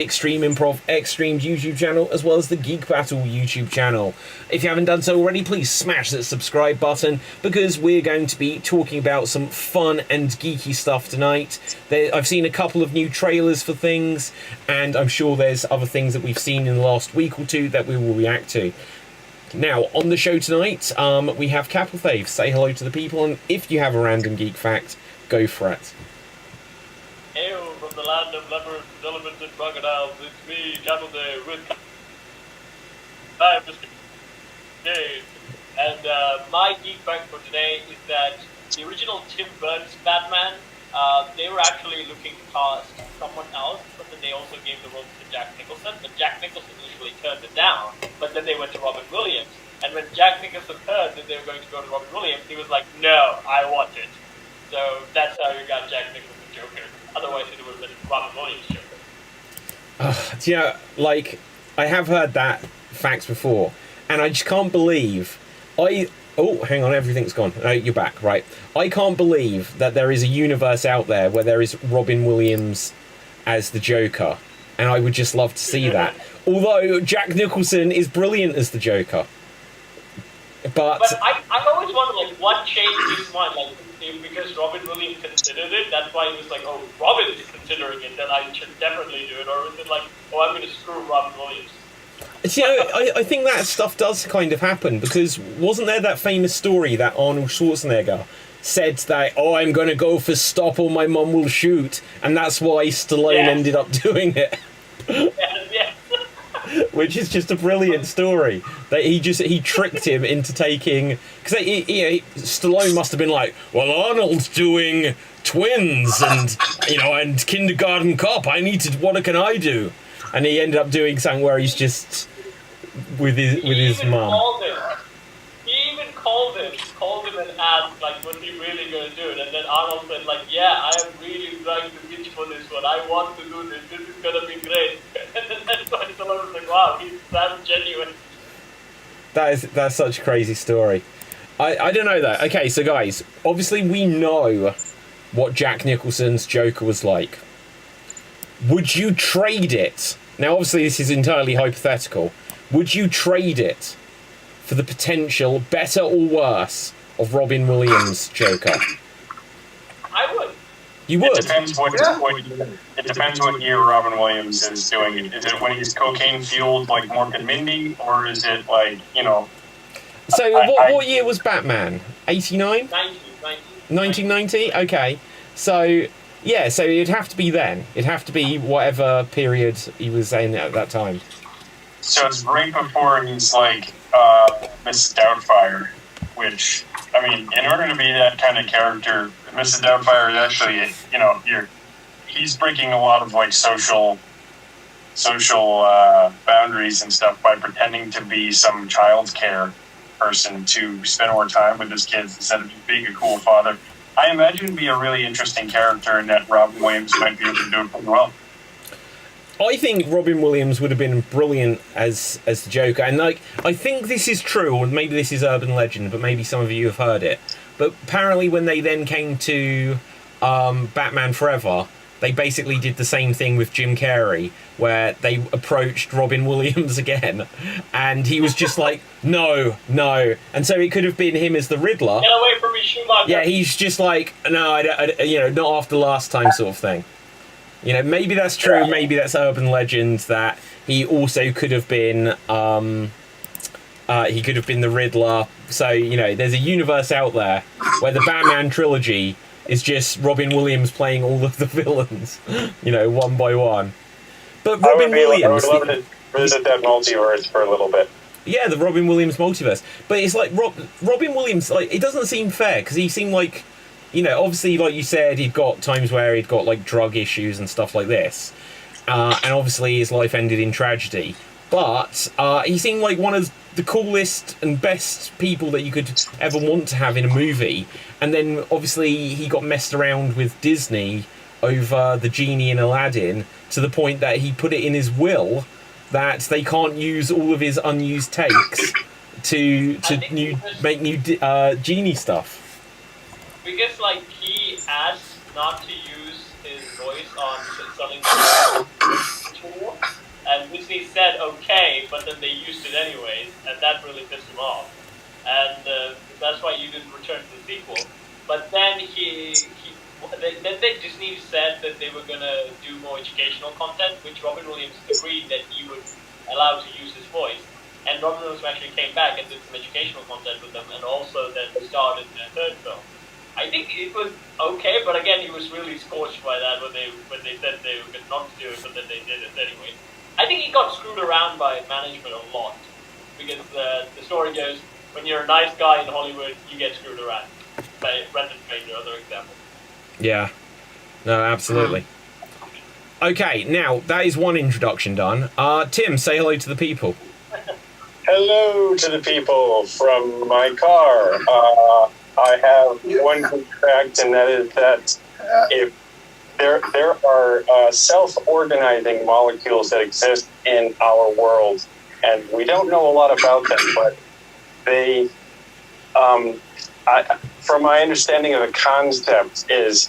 Extreme Improv Xstreamed YouTube channel, as well as the Geek Battle YouTube channel. If you haven't done so already, please smash that subscribe button, because we're going to be talking about some fun and geeky stuff tonight. I've seen a couple of new trailers for things, and I'm sure there's other things that we've seen in the last week or two that we will react to. Now, on the show tonight, we have Capital Fave. Say hello to the people, and if you have a random geek fact, go for it. Hail from the land of leopards, elephants, and crocodiles. It's me, Capital Fave, with Dave. And my geek fact for today is that the original Tim Burton's Batman, they were actually looking to cast someone else, but then they also gave the role to Jack Nicholson. But Jack Nicholson initially turned it down, but then they went to Robin Williams. And when Jack Nicholson heard that they were going to go to Robin Williams, he was like, no, I want it. So that's how you got Jack Nicholson Joker. Otherwise it would have been Robin Williams Joker. Yeah, like, I have heard that facts before, and I just can't believe... Oh, hang on, everything's gone. Oh, you're back, right. I can't believe that there is a universe out there where there is Robin Williams as the Joker, and I would just love to see that. Although Jack Nicholson is brilliant as the Joker. But I always wondered, like, what changed his mind? Like, because Robin Williams considered it, that's why he was like, oh, Robin is considering it, then I should definitely do it. Or was it like, oh, I'm going to screw Robin Williams? You know, I think that stuff does kind of happen, because wasn't there that famous story that Arnold Schwarzenegger said that, oh, I'm going to go for Stop or My Mum Will Shoot, and that's why Stallone ended up doing it. Yes. Which is just a brilliant story. That he tricked him into taking, because Stallone must have been like, well, Arnold's doing Twins and and Kindergarten Cop. What can I do? And he ended up doing something where he's just with his mum. He even called him and asked, like, was he really going to do it? And then Arnold said, like, yeah, I am really trying to pitch for this one. I want to do this. This is going to be great. And then that's why Stallone was like, wow, that's genuine. That's such a crazy story. I don't know that. Okay, so guys, obviously we know what Jack Nicholson's Joker was like. Would you trade it? Now, obviously, this is entirely hypothetical. Would you trade it for the potential, better or worse, of Robin Williams' Joker? I would. You would? It depends what year Robin Williams is doing it. Is it when he's cocaine-fueled like Mork and Mindy, or is it like, So, what year was Batman? 89? 1990? Okay. So... yeah, so it'd have to be then. It'd have to be whatever period he was in at that time. So it's right before he's like Mrs. Doubtfire, which, I mean, in order to be that kind of character, Mrs. Doubtfire is actually, he's breaking a lot of like social boundaries and stuff by pretending to be some childcare person to spend more time with his kids instead of just being a cool father. I imagine it'd be a really interesting character, and that Robin Williams might be able to do it pretty well. I think Robin Williams would have been brilliant as the Joker, and like, I think this is true, or maybe this is urban legend, but maybe some of you have heard it. But apparently when they then came to Batman Forever, they basically did the same thing with Jim Carrey, where they approached Robin Williams again, and he was just like, no. And so it could have been him as the Riddler. Get away from me, Schumacher. Yeah, he's just like, no, not after last time sort of thing. Maybe that's true, maybe that's urban legend, that he also could have been, the Riddler. So, there's a universe out there where the Batman trilogy is just Robin Williams playing all of the villains, one by one. But Robin Williams... I would love to visit that multiverse for a little bit. Yeah, the Robin Williams multiverse. But it's like, Robin Williams, like, it doesn't seem fair, because he seemed like, obviously, like you said, he'd got times where he'd got, like, drug issues and stuff like this. And obviously his life ended in tragedy. But he seemed like one of the coolest and best people that you could ever want to have in a movie. And then, obviously, he got messed around with Disney over the genie in Aladdin, to the point that he put it in his will that they can't use all of his unused takes to make new genie stuff. Because, like, he asked not to use his voice on selling the tool, and Disney said okay, but then they used it anyways, and that really pissed him off. And that's why you didn't return to the sequel. But then Disney said that they were gonna do more educational content, which Robin Williams agreed that he would allow to use his voice. And Robin Williams actually came back and did some educational content with them, and also then started the third film. I think it was okay, but again, he was really scorched by that when they said they were going not to do it, but then they did it anyway. I think he got screwed around by management a lot, because the story goes, when you're a nice guy in Hollywood, you get screwed around. By Brendan Fraser, other example. Yeah. No, absolutely. Okay, now, that is one introduction done. Tim, say hello to the people. Hello to the people from my car. I have one good fact, and that is that if there are self-organizing molecules that exist in our world, and we don't know a lot about them, but they, from my understanding of the concept, is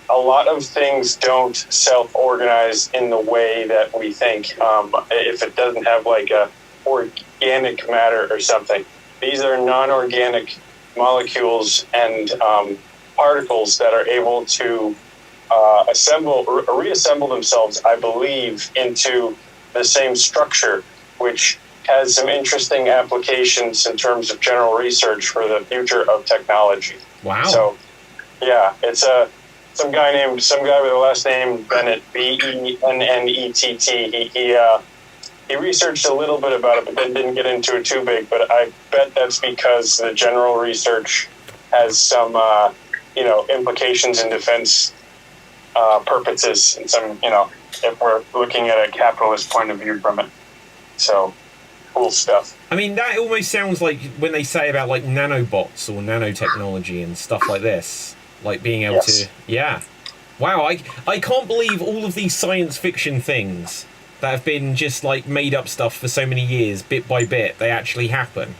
a lot of things don't self-organize in the way that we think. If it doesn't have like a organic matter or something, these are non-organic molecules and particles that are able to reassemble themselves, I believe, into the same structure, which has some interesting applications in terms of general research for the future of technology. Wow. So, yeah, it's some guy with the last name Bennett, Bennett. He researched a little bit about it, but then didn't get into it too big. But I bet that's because the general research has some, implications in defense purposes, and some, if we're looking at a capitalist point of view from it. So, cool stuff. I mean, that almost sounds like when they say about like nanobots or nanotechnology and stuff like this, like being able to, yeah. Wow, I can't believe all of these science fiction things that have been just like made up stuff for so many years, bit by bit, they actually happen.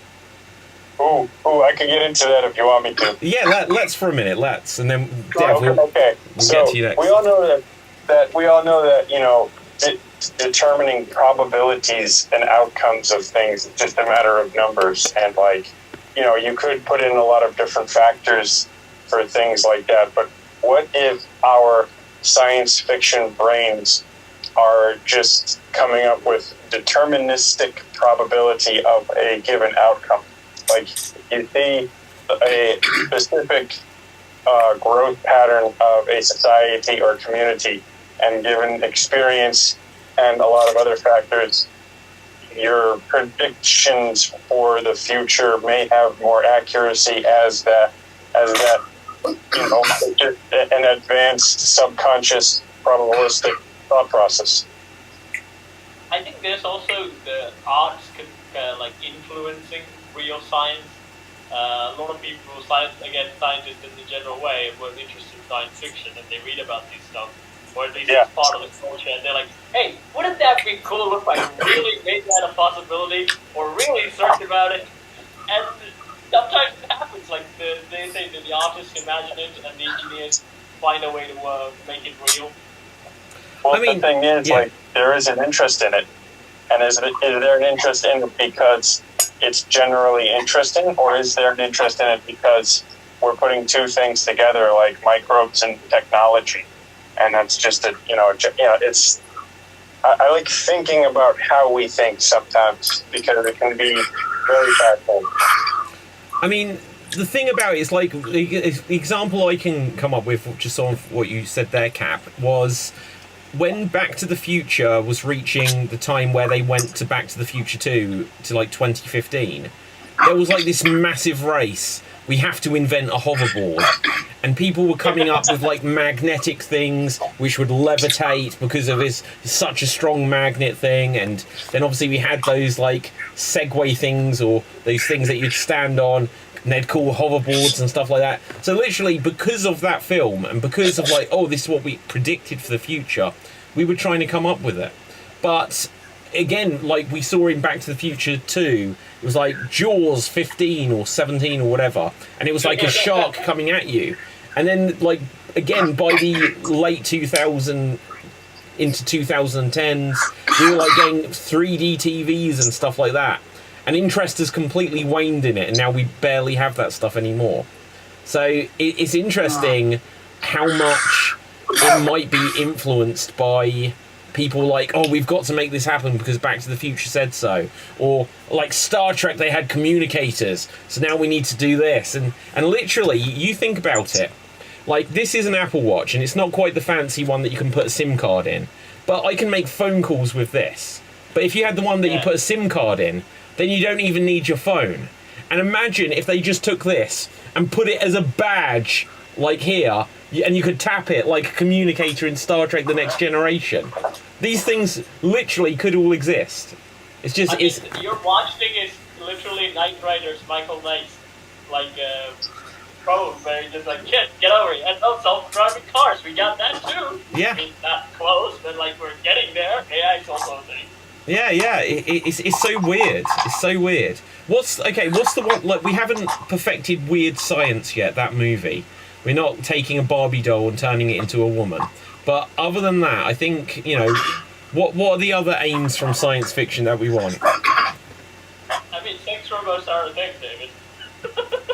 Oh, I can get into that if you want me to. Yeah, let's for a minute, and then Dev, okay. We'll get to you next. We all know that determining probabilities and outcomes of things is just a matter of numbers, and you could put in a lot of different factors for things like that. But what if our science fiction brains are just coming up with deterministic probability of a given outcome? Like, you see a specific growth pattern of a society or community, and given experience and a lot of other factors, your predictions for the future may have more accuracy as that just an advanced subconscious probabilistic thought process. I think there's also the arts influencing real science. A lot of people, scientists in the general way, were interested in science fiction, and they read about these stuff, or at least it's part of the culture, and they're like, hey, wouldn't that be cool if I really made that a possibility, or really searched about it? And sometimes it happens, like they say that the artists imagine it, and the engineers find a way to make it real. Well, the thing is, there is an interest in it. And is there an interest in it because it's generally interesting, or is there an interest in it because we're putting two things together, like microbes and technology? And that's just it's. I like thinking about how we think sometimes, because it can be very fascinating. I mean, the thing about it is, like, the example I can come up with, just on what you said there, Cap, was when Back to the Future was reaching the time where they went to Back to the Future 2 to like 2015, there was like this massive race. We have to invent a hoverboard, and people were coming up with like magnetic things which would levitate because of such a strong magnet thing. And then obviously we had those like Segway things, or those things that you'd stand on, and they'd call hoverboards and stuff like that. So literally, because of that film, and because of like, oh, this is what we predicted for the future, we were trying to come up with it. But again, like we saw in Back to the Future 2, it was like Jaws 15 or 17 or whatever, and it was like a shark coming at you. And then, like, again, by the late 2000 into 2010s. We were like getting 3D TVs and stuff like that. And interest has completely waned in it, and now we barely have that stuff anymore. So it's interesting how much it might be influenced by people like, oh, we've got to make this happen because Back to the Future said so. Or like Star Trek, they had communicators, so now we need to do this. And literally, you think about it, like this is an Apple Watch, and it's not quite the fancy one that you can put a SIM card in. But I can make phone calls with this. But if you had the one that you put a SIM card in, then you don't even need your phone. And imagine if they just took this and put it as a badge, like here, and you could tap it like a communicator in Star Trek The Next Generation. These things literally could all exist. It's just... your watch thing is literally Knight Rider's Michael Knight, like, probe, where he's just like, get over it. And self-driving cars, we got that too. Yeah. I mean, not close, but like, we're getting there. AI is also a thing. Yeah, it's so weird. It's so weird. What's the one, like, we haven't perfected Weird Science yet, that movie. We're not taking a Barbie doll and turning it into a woman. But other than that, I think, you know, what are the other aims from science fiction that we want? I mean, sex robots are a thing, David.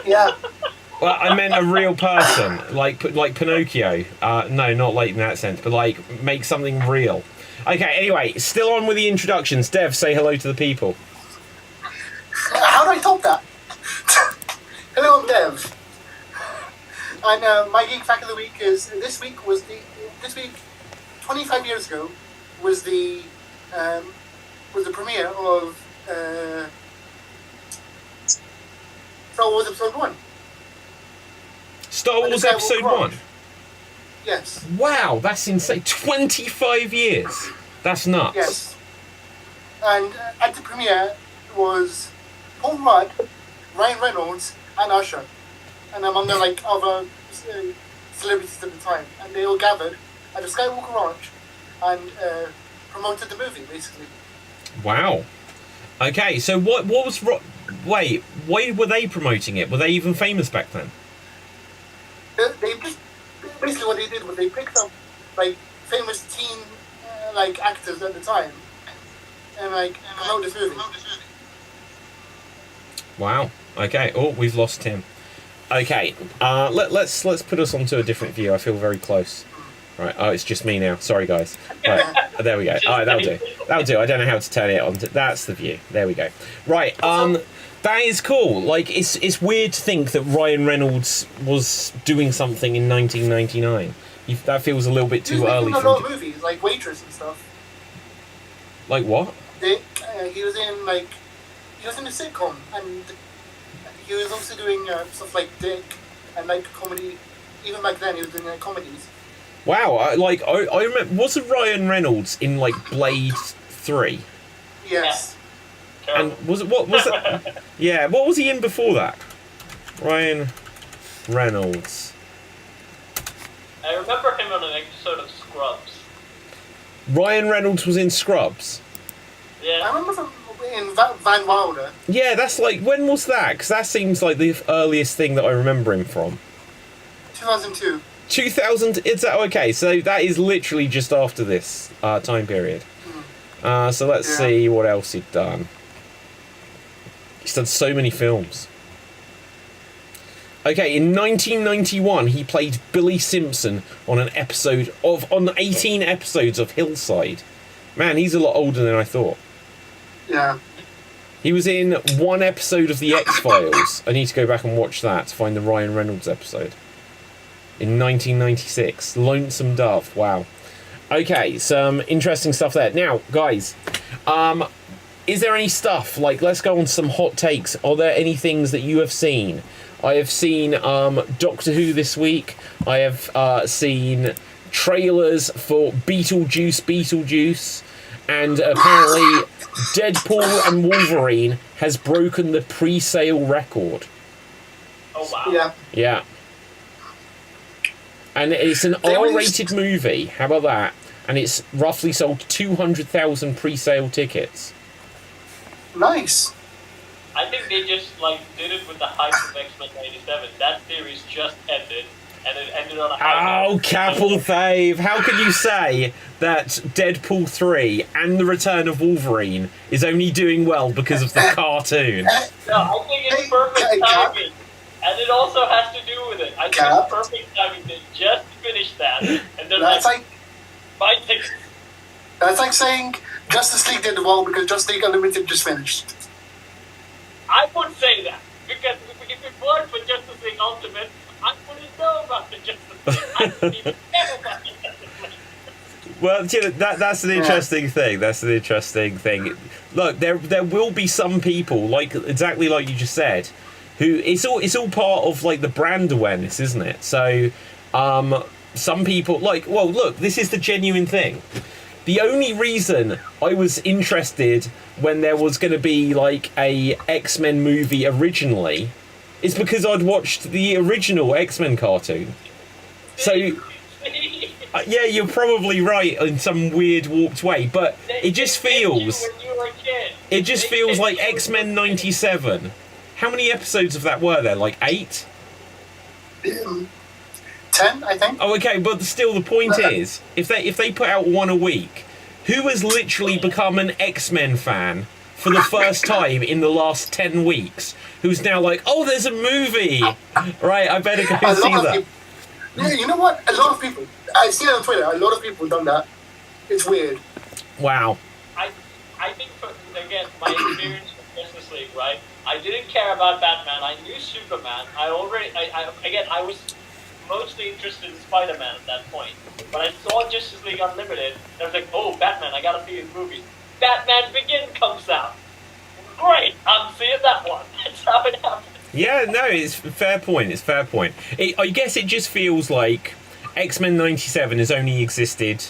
Yeah. Well, I meant a real person, like Pinocchio. No, not like in that sense, but like make something real. Okay, anyway, still on with the introductions. Dev, say hello to the people. How do I top that? Hello, I'm Dev. And my geek fact of the week is this week, 25 years ago, was the premiere of Star Wars Episode 1. Star Wars Episode 1? Yes. Wow, that's insane. 25 years. That's nuts. Yes. And at the premiere was Paul Rudd, Ryan Reynolds, and Usher. And among the like other celebrities at the time. And they all gathered at the Skywalker Ranch and promoted the movie, basically. Wow. Okay, so what was... Wait, why were they promoting it? Were they even famous back then? They just... Basically what they did was they picked up like famous teen like actors at the time and like promote this movie. Wow. Okay. Oh, we've lost Tim. Okay. Let's put us onto a different view. I feel very close. Right. Oh, it's just me now. Sorry, guys. Right. There we go. All right, that'll do. That'll do. I don't know how to turn it on. That's the view. There we go. Right. That is cool. Like, it's weird to think that Ryan Reynolds was doing something in 1999. That feels a little bit too early. He was in a lot of movies, like Waitress and stuff. Like what? He was in a sitcom, and he was also doing stuff like Dick and like comedy. Even back then, he was doing comedies. Wow, I remember. Was Ryan Reynolds in like Blade 3? Yes. And what was it? Yeah, what was he in before that? Ryan Reynolds. I remember him on an episode of Scrubs. Ryan Reynolds was in Scrubs. Yeah. I remember in Van Wilder. Yeah, that's like, when was that? Because that seems like the earliest thing that I remember him from. 2002. 2000? Is that okay? So that is literally just after this time period. So let's see what else he'd done. He's done so many films. Okay, in 1991, he played Billy Simpson on 18 episodes of Hillside. Man, he's a lot older than I thought. Yeah. He was in one episode of The X-Files. I need to go back and watch that to find the Ryan Reynolds episode. In 1996. Lonesome Dove. Wow. Okay, some interesting stuff there. Now, guys, is there any stuff, like, let's go on some hot takes. Are there any things that you have seen? I have seen Doctor Who this week. I have seen trailers for Beetlejuice, and apparently Deadpool and Wolverine has broken the pre-sale record. Oh, wow. Yeah. Yeah. And it's an R-rated movie. How about that? And it's roughly sold 200,000 pre-sale tickets. Nice. I think they just like did it with the hype of X-Men '97. That series just ended, and it ended on a high Oh, note. Capel Thave! How can you say that Deadpool 3 and the return of Wolverine is only doing well because of the cartoon? No, I think it's perfect timing. And it also has to do with it. I think it's perfect timing to just finish that. And then That's like my things. that's like saying Justice League did well because Justice League Unlimited just finished. I would say that. Because if it weren't for Justice League Ultimate, I wouldn't know about the Justice League. I wouldn't even care about the Justice League. Well, you know, that's an interesting thing. That's an interesting thing. Look, there will be some people, like exactly like you just said, who it's all part of like the brand awareness, isn't it? So, some people like, well, look, this is the genuine thing. The only reason I was interested when there was going to be like a X-Men movie originally is because I'd watched the original X-Men cartoon. So, yeah, you're probably right in some weird warped way, but it just feels like X-Men 97. How many episodes of that were there? Like 8? 10, I think. Oh, okay, but still, the point is, if they put out one a week, who has literally become an X-Men fan for the first time in the last 10 weeks? Who's now like, oh, there's a movie, right? I better go see that. Yeah, you know what? A lot of people. I see it on Twitter. A lot of people have done that. It's weird. Wow. I think, again, my experience with Justice League, right? I didn't care about Batman. I knew Superman. I was mostly interested in Spider-Man at that point. When I saw Justice League Unlimited, I was like, oh, Batman, I gotta see his movie. Batman Begin comes out. Great, I'm seeing that one. That's how it happened. Yeah, no, it's fair point. It's fair point. I guess it just feels like X-Men 97 has only existed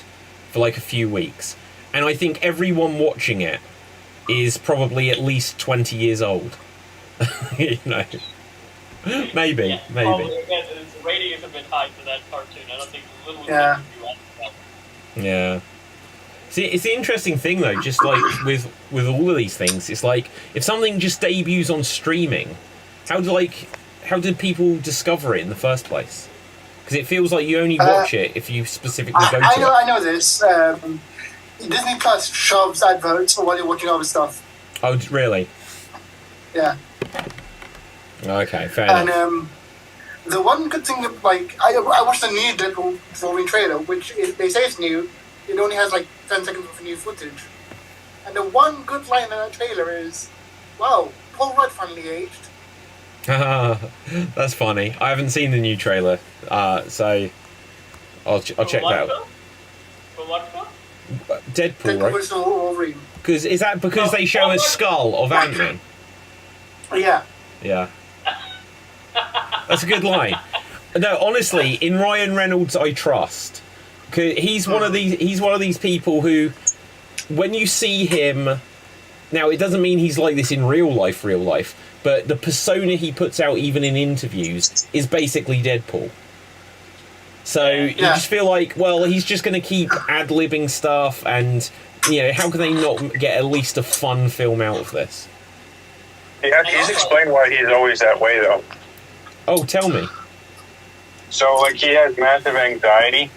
for like a few weeks. And I think everyone watching it is probably at least 20 years old. You know? Maybe, Yeah, maybe. Probably, again, the rating is a bit high for that cartoon. I don't think little Yeah. Yeah. See, it's the interesting thing though, just like with all of these things, it's like if something just debuts on streaming, how do people discover it in the first place? Because it feels like you only watch it if you specifically go to it. I know this. Disney Plus shoves adverts while you're watching other stuff. Oh, really? Yeah. Okay, fair And enough. the one good thing, like, I watched the new Deadpool Wolverine trailer, which they say is new. It only has like 10 seconds of new footage. And the one good line in that trailer is, wow, Paul Rudd finally aged. That's funny. I haven't seen the new trailer, so I'll check that out. For what film? Deadpool, right? Deadpool Wolverine. Is that because they show a skull of Ant-Man? Yeah. Yeah. That's a good line. No, honestly, in Ryan Reynolds, I trust. 'Cause he's one of these people who, when you see him, now it doesn't mean he's like this in real life, but the persona he puts out even in interviews is basically Deadpool. So you just feel like, well, he's just going to keep ad-libbing stuff, and you know, how can they not get at least a fun film out of this? He's explained why he's always that way, though. Oh, tell me. So, like, he has massive anxiety,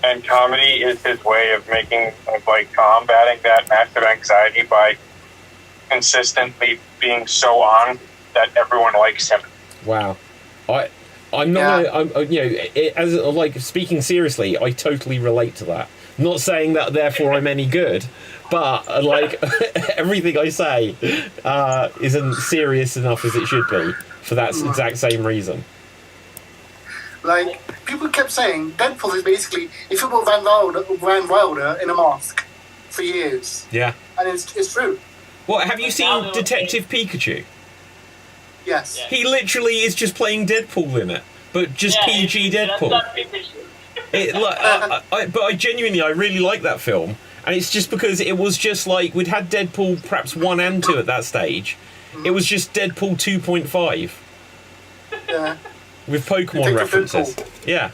and comedy is his way of combating that massive anxiety by consistently being so on that everyone likes him. Wow. I'm not as like, speaking seriously, I totally relate to that. Not saying that therefore I'm any good, but like everything I say isn't serious enough as it should be for that exact same reason. Like, people kept saying Deadpool is basically if you put Van Wilder in a mask for years. Yeah. And it's true. What, have you seen Detective Pikachu? Yes. Yeah. He literally is just playing Deadpool in it, but just PG Deadpool. But I genuinely, I really like that film, and it's just because it was just like we'd had Deadpool perhaps 1 and 2 at that stage. It was just Deadpool 2.5 Yeah. with Pokemon references. Deadpool. Yeah.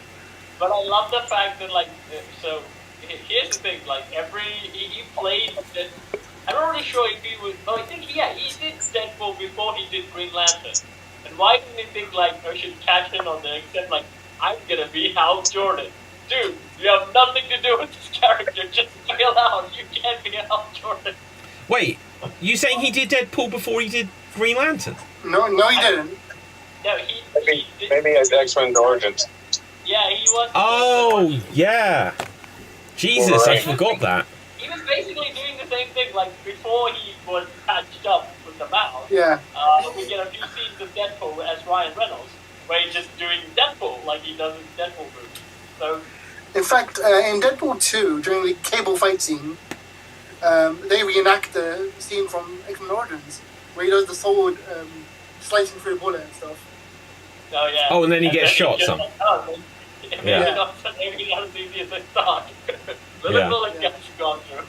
But I love the fact that, like, so here's the thing, like, he played. I'm not really sure if he was. Oh, I think he did Deadpool before he did Green Lantern. And why didn't he think like I should cash in on there? Except like I'm gonna be Hal Jordan. Dude, you have nothing to do with this character. Just chill out. You can't be Hal Jordan. Wait, you saying he did Deadpool before he did Green Lantern? No, he didn't. No, Maybe as X-Men Origins. Yeah, he was. Oh, yeah. Jesus, I Right. forgot that. He was basically doing the same thing, like, before he was patched up with the mouth. Yeah. We get a few scenes of Deadpool as Ryan Reynolds, where he's just doing Deadpool, like he does in Deadpool movie. So, In fact, in Deadpool 2, during the cable fight scene, they reenact the scene from X-Men Origins, where he does the sword slicing through the bullet and stuff. oh yeah. Oh, and then he gets shot just some. like, oh, maybe Yeah. maybe not as easy as I thought. The Yeah. bullet gets gone through.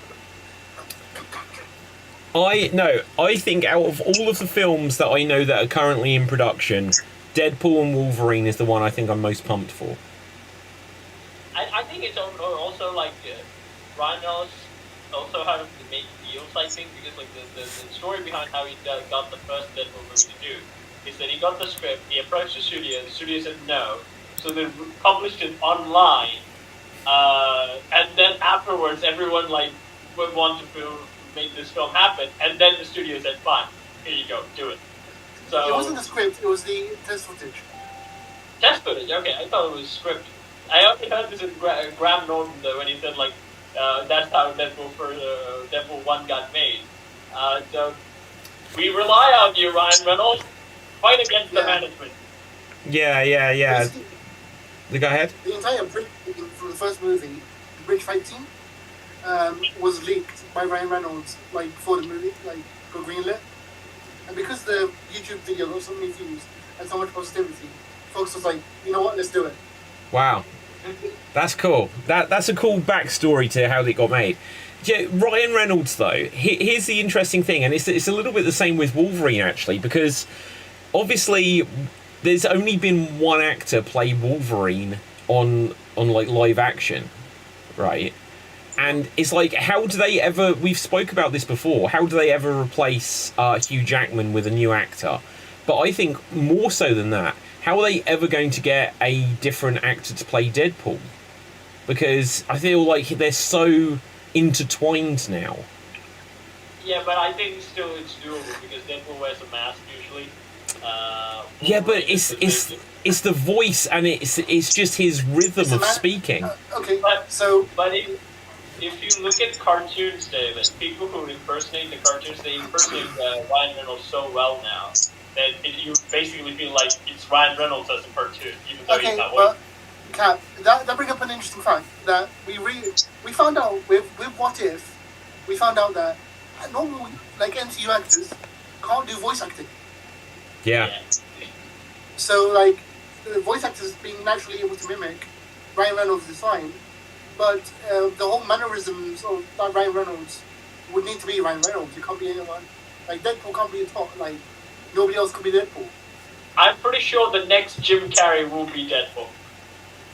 I think out of all of the films that I know that are currently in production, Deadpool and Wolverine is the one I think I'm most pumped for. I think it's also like Ryan Reynolds also had to make deals, I think, because like the story behind how he got the first Deadpool movie to do is that he got the script, he approached the studio said no, so they published it online, and then afterwards everyone like would want to make this film happen, and then the studio said fine, here you go, do it. So It wasn't the script, it was the test footage. test footage, okay, I thought it was scripted. I only heard this in Graham Norton though when he said like that's how Deadpool 1 got made. So we rely on you, Ryan Reynolds. Fight against the management. Yeah. Go ahead. The entire bridge from the first movie, the bridge fight scene, was leaked by Ryan Reynolds like before the movie like got greenlit, and because the YouTube video got so many views and so much positivity, folks was like, you know what, let's do it. Wow. That's cool. That's a cool backstory to how it got made. Yeah, Ryan Reynolds, though, here's the interesting thing, and it's a little bit the same with Wolverine, actually, because obviously there's only been one actor play Wolverine on like live action, right? And it's like, how do they ever? We've spoke about this before. How do they ever replace Hugh Jackman with a new actor? But I think more so than that, how are they ever going to get a different actor to play Deadpool? Because I feel like they're so intertwined now. Yeah, but I think still it's doable because Deadpool wears a mask usually. Yeah, but it's the voice and it's just his rhythm of speaking. Okay, But so if you look at cartoons, David, people who impersonate the cartoons, they impersonate Ryan Reynolds so well now that you basically feel like it's Ryan Reynolds as a cartoon, even though he's not. but Kat, that brings up an interesting fact that we found out with What If, we found out that normal like MCU actors can't do voice acting. Yeah. So like the voice actors being naturally able to mimic Ryan Reynolds is fine, but the whole mannerisms of that Ryan Reynolds would need to be Ryan Reynolds. It can't be anyone. Like Deadpool can't be a top. Like nobody else could be Deadpool. I'm pretty sure the next Jim Carrey will be Deadpool.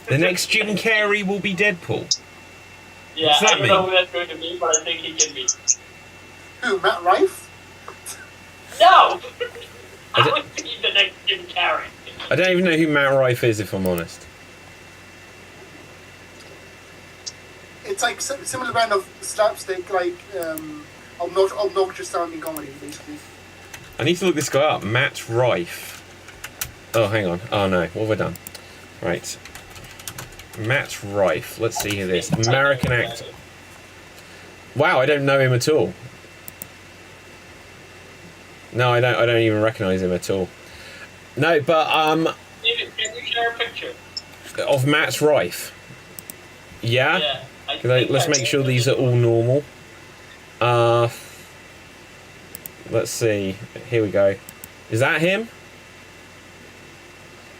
The next Jim Carrey will be Deadpool. Yeah, What's that I don't know who that's going to be, but I think he can be. Who? Matt Rife? No! I would be the next Jim Carrey. I don't even know who Matt Rife is, if I'm honest. It's like similar brand of slapstick, like obnoxious sounding comedy, basically. I need to look this guy up. Matt Rife. Oh, hang on. Oh, no. What have I done? Right. Matt Rife. Let's see who this is. American actor. Wow, I don't know him at all. No, I don't even recognise him at all. No, but David, can you share a picture? of Matt Rife. Yeah. Yeah. Let's make sure these are all normal. Let's see. Here we go. Is that him?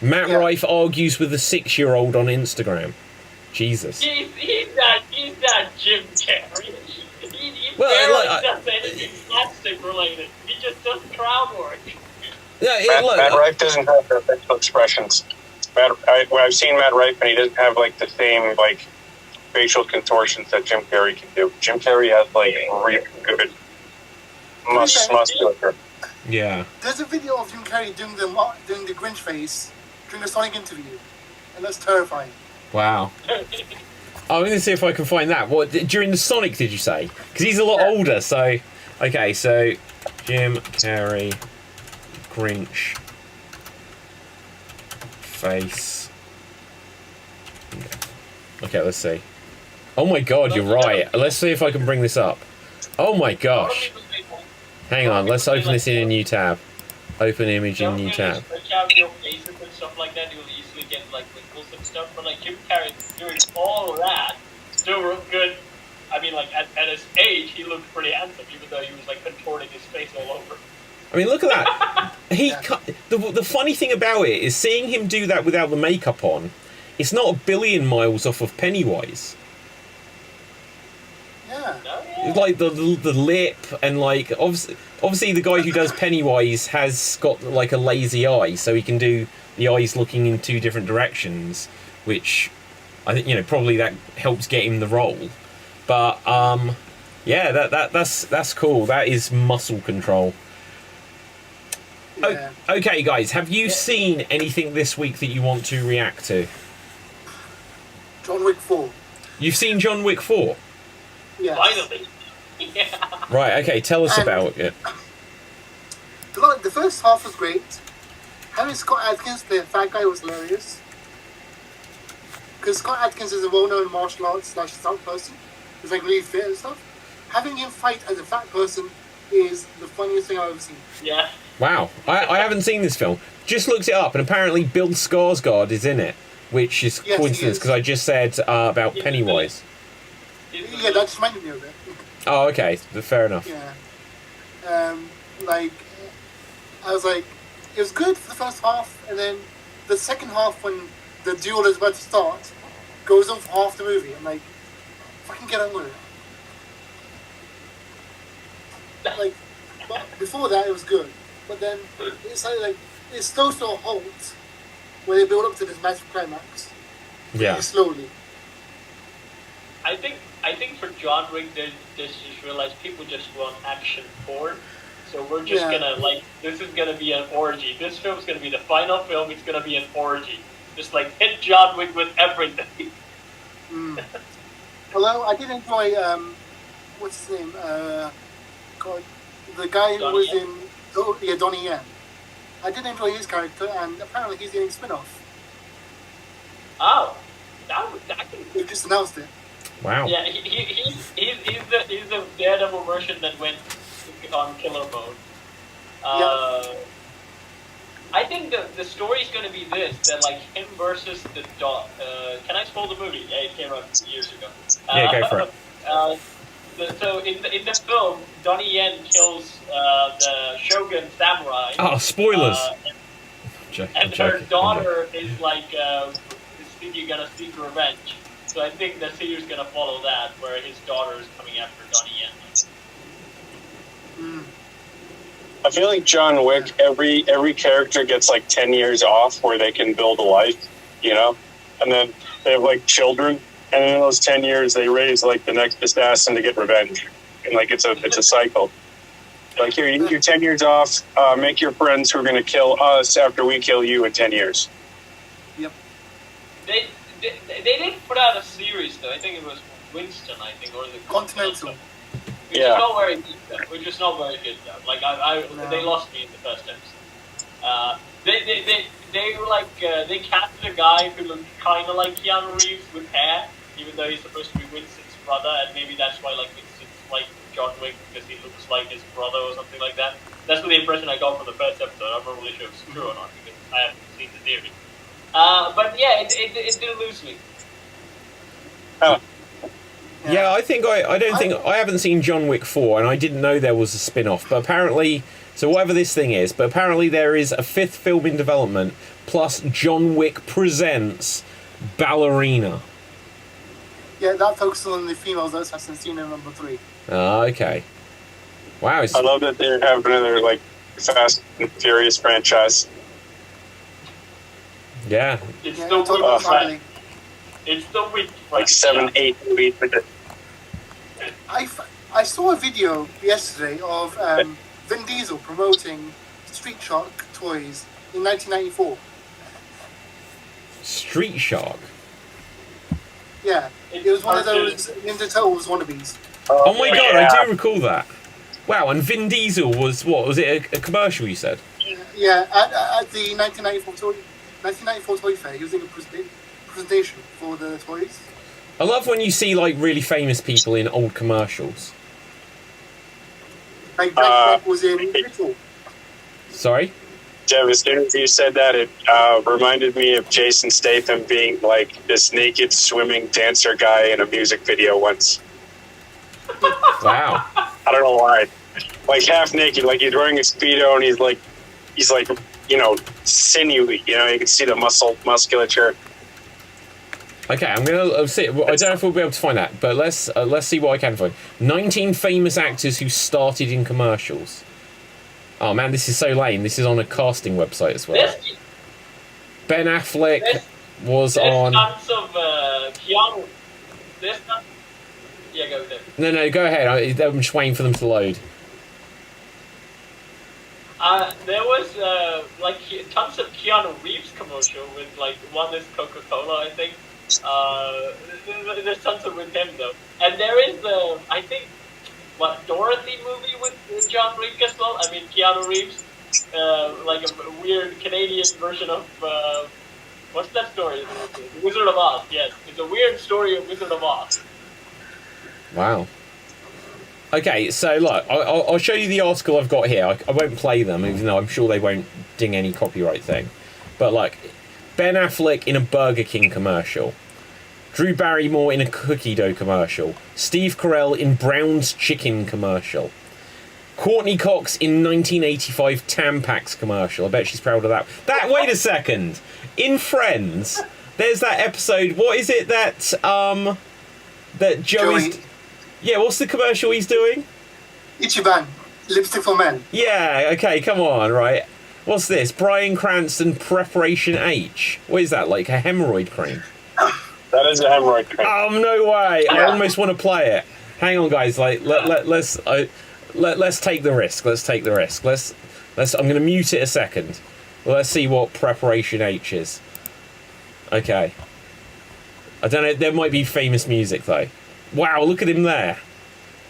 Matt Yeah. Rife argues with a 6-year-old on Instagram. Jesus. He's not Jim Carrey. He Well, barely like, does anything slapstick related. He just does crowd work. Yeah, Matt Rife doesn't have the facial expressions. I've seen Matt Rife, and he doesn't have like the same like facial contortions that Jim Carrey can do. Jim Carrey has like really good musculature. Yeah. There's a video of Jim Carrey doing the Grinch face during a Sonic interview, and that's terrifying. Wow. I'm going to see if I can find that. What, during the Sonic, did you say? Because he's a lot older, so... Okay, so... Jim Carrey... Grinch... Face... Okay, let's see. Oh my god, you're right. Let's see if I can bring this up. Oh my gosh. Hang on, let's open this in a new tab. Open image in new tab. Stretch out your faces and stuff like that, you'll easily get like wrinkles and stuff. But like Jim Carrey doing all of that, still looked good. I mean, like at his age, he looked pretty handsome, even though he was like contorting his face all over. I mean, look at that. The funny thing about it is seeing him do that without the makeup on. It's not a billion miles off of Pennywise. Yeah. It's like the lip and like obviously the guy who does Pennywise has got like a lazy eye, so he can do the eyes looking in two different directions, which I think probably that helps get him the role. But yeah, that's cool. That is muscle control. Yeah. Okay, guys, have you seen anything this week that you want to react to? John Wick 4. You've seen John Wick 4? Yes. Finally. Yeah. Right, okay, tell us about it. The first half was great. Having Scott Adkins play a fat guy was hilarious. Because Scott Adkins is a well-known martial arts / stunt person. He's like really fit and stuff. Having him fight as a fat person is the funniest thing I've ever seen. Yeah. Wow, I haven't seen this film. Just looked it up, and apparently Bill Skarsgård is in it, which is Yes, coincidence because I just said about Pennywise. Yeah, that just reminded me of it. Oh, okay, fair enough. Yeah. Like, I was like, it was good for the first half, and then the second half, when the duel is about to start, goes on for half the movie. I'm like, fucking get on with it. Like, but before that, it was good. But then, it's like it slows to a halt when they build up to this massive climax. Yeah. Really slowly. I think for John Wick, they just realized people just want action porn. So we're just gonna this is gonna be an orgy. This film's gonna be the final film. It's gonna be an orgy. Just like hit John Wick with everything. Although I did enjoy what's his name? God, the guy who was in Donnie Yen. I did enjoy his character, and apparently he's getting a spin-off. Oh, I think They just announced it. Wow. yeah, he's the Daredevil version that went on killer mode. I think the story's going to be this, that like him versus the dog. Can I spoil the movie? Yeah, it came out years ago. Yeah, go for it. So in the film, Donnie Yen kills the Shogun samurai. Oh, spoilers. And her daughter is like is thinking gonna seek revenge. So I think the series gonna follow that, where his daughter is coming after Donnie Yen. I feel like John Wick, every character gets like 10 years off where they can build a life, and then they have like children, and in those 10 years they raise like the next assassin to get revenge, and like it's a cycle. Like here, you're 10 years off. Make your friends who are going to kill us after we kill you in 10 years. Yep. They didn't put out a series though. I think it was Winston. I think, or the Continental. Which is not very good though. Which is not very good though. Like they lost me in the first episode. They were like they casted a guy who looked kind of like Keanu Reeves with hair, even though he's supposed to be Winston's brother, and maybe that's why like Winston's like John Wick because he looks like his brother or something like that. That's the impression I got from the first episode. I'm not really sure if it's true or not because I haven't seen the theory. But yeah, it did lose me. Oh. Yeah, I haven't seen John Wick 4, and I didn't know there was a spin-off, but apparently, so whatever this thing is, but apparently there is a 5th film in development, plus John Wick Presents Ballerina. Yeah, that focuses on the females that Assassin's Creed number 3. Okay. Wow. I love that they have another like Fast and Furious franchise. Yeah. It's Yeah, the talk weak about friend. family. It's the weak Like friend. 7-8 movies with it. I saw a video yesterday of Vin Diesel promoting Street Shark toys in 1994. Street Shark. Yeah, it was one of those Ninja Turtles wannabes. Oh my god, I yeah. do recall that. Wow, and Vin Diesel was what? Was it a commercial? You said? Yeah, at the 1994 Toy Fair, he was doing a presentation for the toys. I love when you see like really famous people in old commercials. Like Jack was in Beetlejuice. Sorry. Jeff, as soon as you said that, it reminded me of Jason Statham being like this naked swimming dancer guy in a music video once. Wow. I don't know why. Like half naked, like he's wearing a Speedo and he's like, you know, sinewy. You know, you can see the musculature. Okay, I'm gonna see. I don't know if we'll be able to find that, but let's see what I can find. 19 famous actors who started in commercials. Oh man, this is so lame. This is on a casting website as well. Ben Affleck was on. Tons of Keanu. There's tons. Yeah, go with it. No, go ahead. I'm just waiting for them to load. There was like tons of Keanu Reeves commercial with like one is Coca-Cola, I think. There's tons of with him though, and there is I think Dorothy movie with John Wick as well. I mean Keanu Reeves, like a weird Canadian version of what's that story? Wizard of Oz. Yes, it's a weird story of Wizard of Oz. Wow. Okay, so look, I'll show you the article I've got here. I won't play them, even though I'm sure they won't ding any copyright thing. But like, Ben Affleck in a Burger King commercial. Drew Barrymore in a cookie dough commercial. Steve Carell in Brown's Chicken commercial. Courtney Cox in 1985 Tampax commercial. I bet she's proud of that. Wait a second. In Friends, there's that episode. What is it that Joey's... Yeah, what's the commercial he's doing? Ichiban, lipstick for men. Yeah, okay, come on, right. What's this? Bryan Cranston Preparation H. What is that, like a hemorrhoid cream? That is a hemorrhoid cream. Oh, no way. I almost want to play it. Hang on, guys. Like, let's take the risk. Let's take the risk. Let's. I'm going to mute it a second. Let's see what Preparation H is. Okay. I don't know. There might be famous music, though. Wow, look at him there.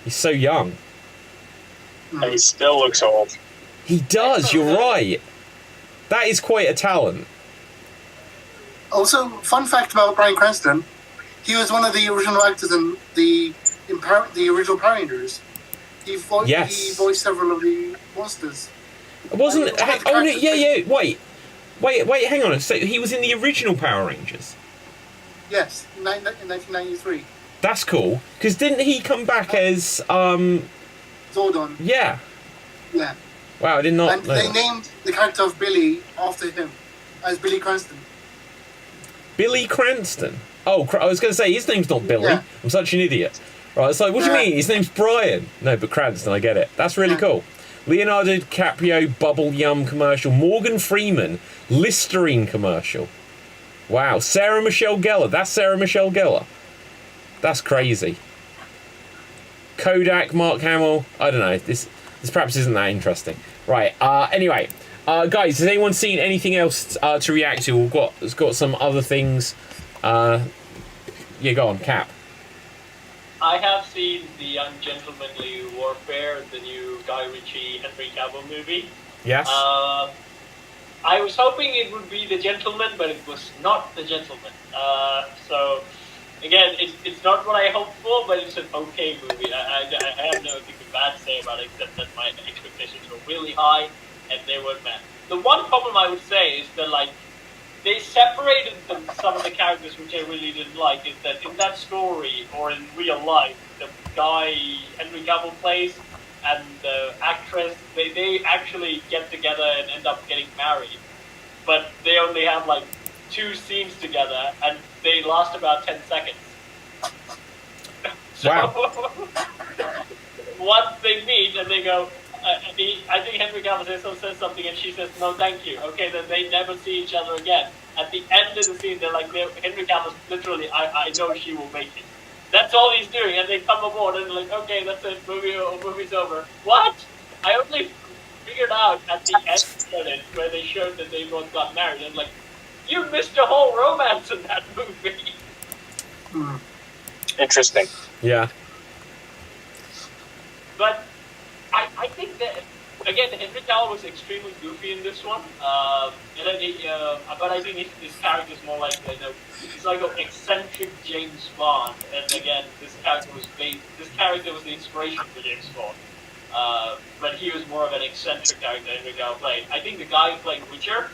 He's so young. And he still looks old. He does, you're right. That is quite a talent. Also, fun fact about Bryan Cranston, he was one of the original actors in the original Power Rangers. He voiced several of the monsters. Wasn't... Wait, hang on. So he was in the original Power Rangers? Yes, in 1993. That's cool. Because didn't he come back as... Zordon. Yeah. Yeah. Wow, I did not And know they that. named the character of Billy after him, as Billy Cranston. Billy Cranston? Oh, I was going to say, his name's not Billy. Yeah. I'm such an idiot. Right, it's like, what do you mean? His name's Brian. No, but Cranston, I get it. That's really cool. Leonardo DiCaprio Bubble Yum commercial. Morgan Freeman Listerine commercial. Wow, Sarah Michelle Gellar. That's Sarah Michelle Gellar. That's crazy. Kodak, Mark Hamill. I don't know. This perhaps isn't that interesting. Right. Anyway, guys, has anyone seen anything else to react to? We've got some other things. Yeah, go on, Cap. I have seen The Ungentlemanly Warfare, the new Guy Ritchie Henry Cavill movie. Yes. I was hoping it would be The Gentleman, but it was not The Gentleman. So, again, it's not what I hoped for, but it's an okay movie. I have nothing bad to say about it, except that my expectations were really high, and they weren't met. The one problem I would say is that, like, they separated some of the characters, which I really didn't like, is that in that story, or in real life, the guy Henry Cavill plays and the actress, they actually get together and end up getting married. But they only have, like, 2 scenes together, and they last about 10 seconds. So, Wow. once they meet and they go, I think Henry Cavill says something and she says, no, thank you. Okay, then they never see each other again. At the end of the scene, they're like, Henry Cavill's literally, I know she will make it. That's all he's doing, and they come aboard and they're like, okay, that's it, movie's over. What? I only figured out at the end credit where they showed that they both got married. I'm like, You missed a whole romance in that movie. Interesting. Yeah. But I think that, again, Henry Cavill was extremely goofy in this one. And then but I think his character is more like, he's like an eccentric James Bond. And again, this character was the inspiration for James Bond. But he was more of an eccentric character Henry Cavill played. I think the guy who played Witcher,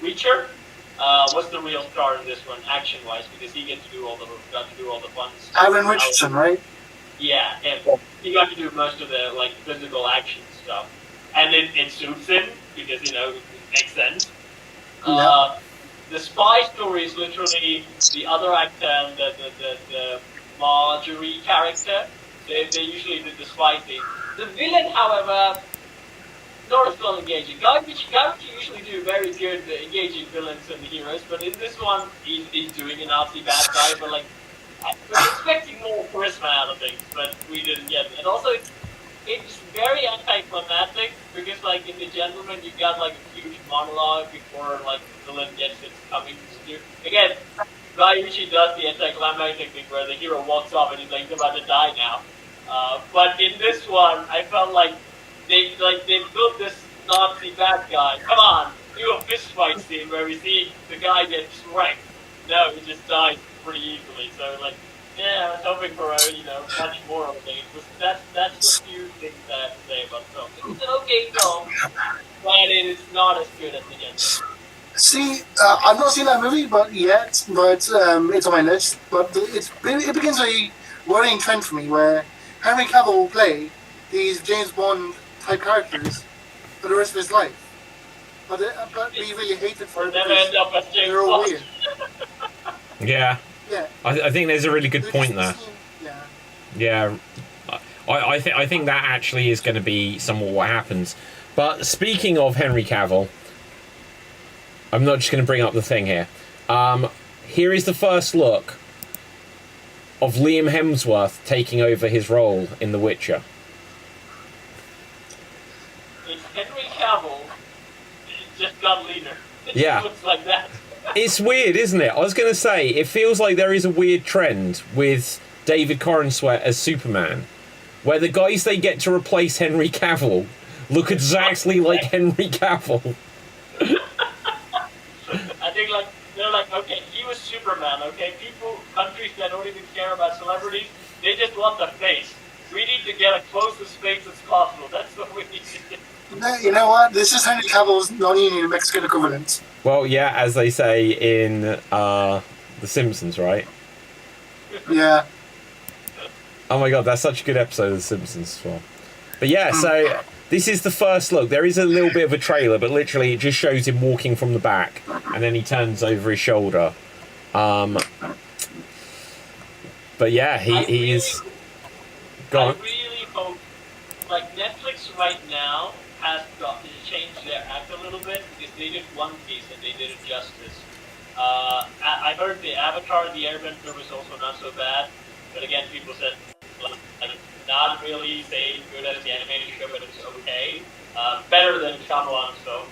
Reacher, was the real star in this one, action-wise, because he got to do all the fun stuff. Alan Richardson, right? Yeah, and he got to do most of the physical action stuff, and it suits him because it makes sense. Yeah. The spy story is literally the other actor and the Marjorie character. They usually do the spy thing. The villain, however, not as well engaging. Guy Ritchie usually do very good engaging villains and heroes, but in this one, he's doing a Nazi bad guy, but I was expecting more charisma out of things, but we didn't get it. And also, it's very anticlimactic, because in The Gentleman, you got a huge monologue before the villain gets its coming to do. Again, Guy Ritchie does the anticlimactic thing where the hero walks off and he's he's about to die now. But in this one, I felt like they built this Nazi bad guy. Come on, do a fist fight scene where we see the guy get wrecked. No, he just dies pretty easily. So I was hoping for much more of it. That's a few things I have to say about the film. It's an okay film, but it is not as good as The Gentleman. See, I've not seen that movie yet, but it's on my list. But it begins a worrying trend for me where Henry Cavill will play these James Bond type characters for the rest of his life. But we really hate it for it. Never end up as James they're all Bond. weird. Yeah. Yeah. I think there's a really good point there. Yeah. Yeah. I think that actually is going to be somewhat what happens. But speaking of Henry Cavill, I'm not just going to bring up the thing here. Here is the first look of Liam Hemsworth taking over his role in The Witcher. It's Henry Cavill. He just got leaner. It Yeah. just looks like that. It's weird, isn't it? I was going to say, it feels like there is a weird trend with David Corenswet as Superman, where the guys they get to replace Henry Cavill look exactly like Henry Cavill. I think they're okay, he was Superman, okay? Countries that don't even care about celebrities, they just want the face. We need to get as close to space as possible. That's what we need to do. You know what? This is Henry Cavill's non-union Mexican equivalent. Well, yeah, as they say in The Simpsons, right? Yeah. Oh my god, that's such a good episode of The Simpsons as well. But yeah, so this is the first look. There is a little bit of a trailer, but literally it just shows him walking from the back, and then he turns over his shoulder. But yeah, he is... Go on. I really hope, Netflix right now has got to change their act a little bit, because they did One Piece and they did it justice. I heard the Avatar, the Airbender was also not so bad, but again, people said, not really say good as the animated show, but it's okay. Better than Shyamalan, so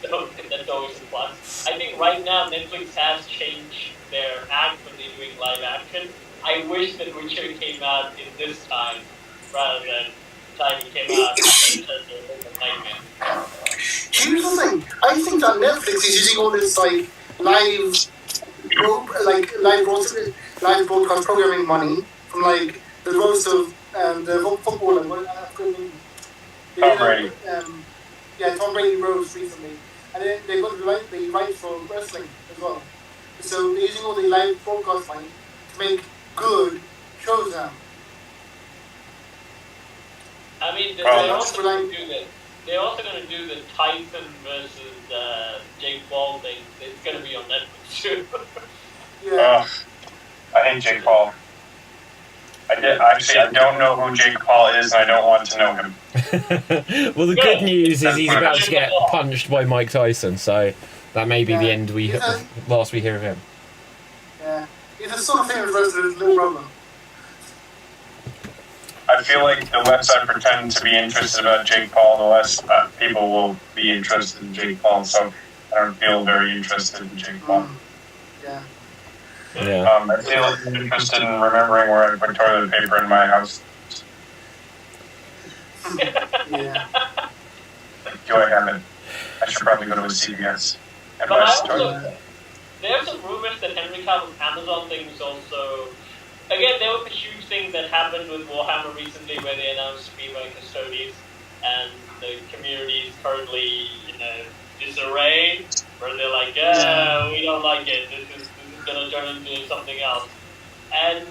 that's always a plus. I think right now Netflix has changed their act when they're doing live action. I wish that Witcher came out in this time rather than the time it came out in Nightmare. Here's the thing. I think that Netflix is using all this live broadcast programming money from the roast of the football and Tom Brady. Tom Brady roast recently, and then they got the rights for wrestling as well. So they're using all the live broadcast money to make good shows now. I mean, they're also going to do the Tyson versus Jake Paul thing. It's going to be on Netflix too. Yeah. I hate Jake Paul. I don't know who Jake Paul is, and I don't want to know him. Well, the good news is he's about to get punched by Mike Tyson, so that may be the end last we hear of him. Yeah. If it's sort of famous wrestler, there's no problem. I feel like the less I pretend to be interested about Jake Paul, the less people will be interested in Jake Paul. So I I don't feel very interested in Jake Paul. Yeah. Yeah. I feel interested in remembering where I put toilet paper in my house. Yeah. Do I have it? I should probably go to a CVS. And But buy I some toilet also, there's some rumors that Henry Cavill's Amazon thing is also. Again, there was a huge thing that happened with Warhammer recently where they announced Speedway Custodies, and the community is currently in a disarray where they're like, we don't like it, this is going to turn into something else. And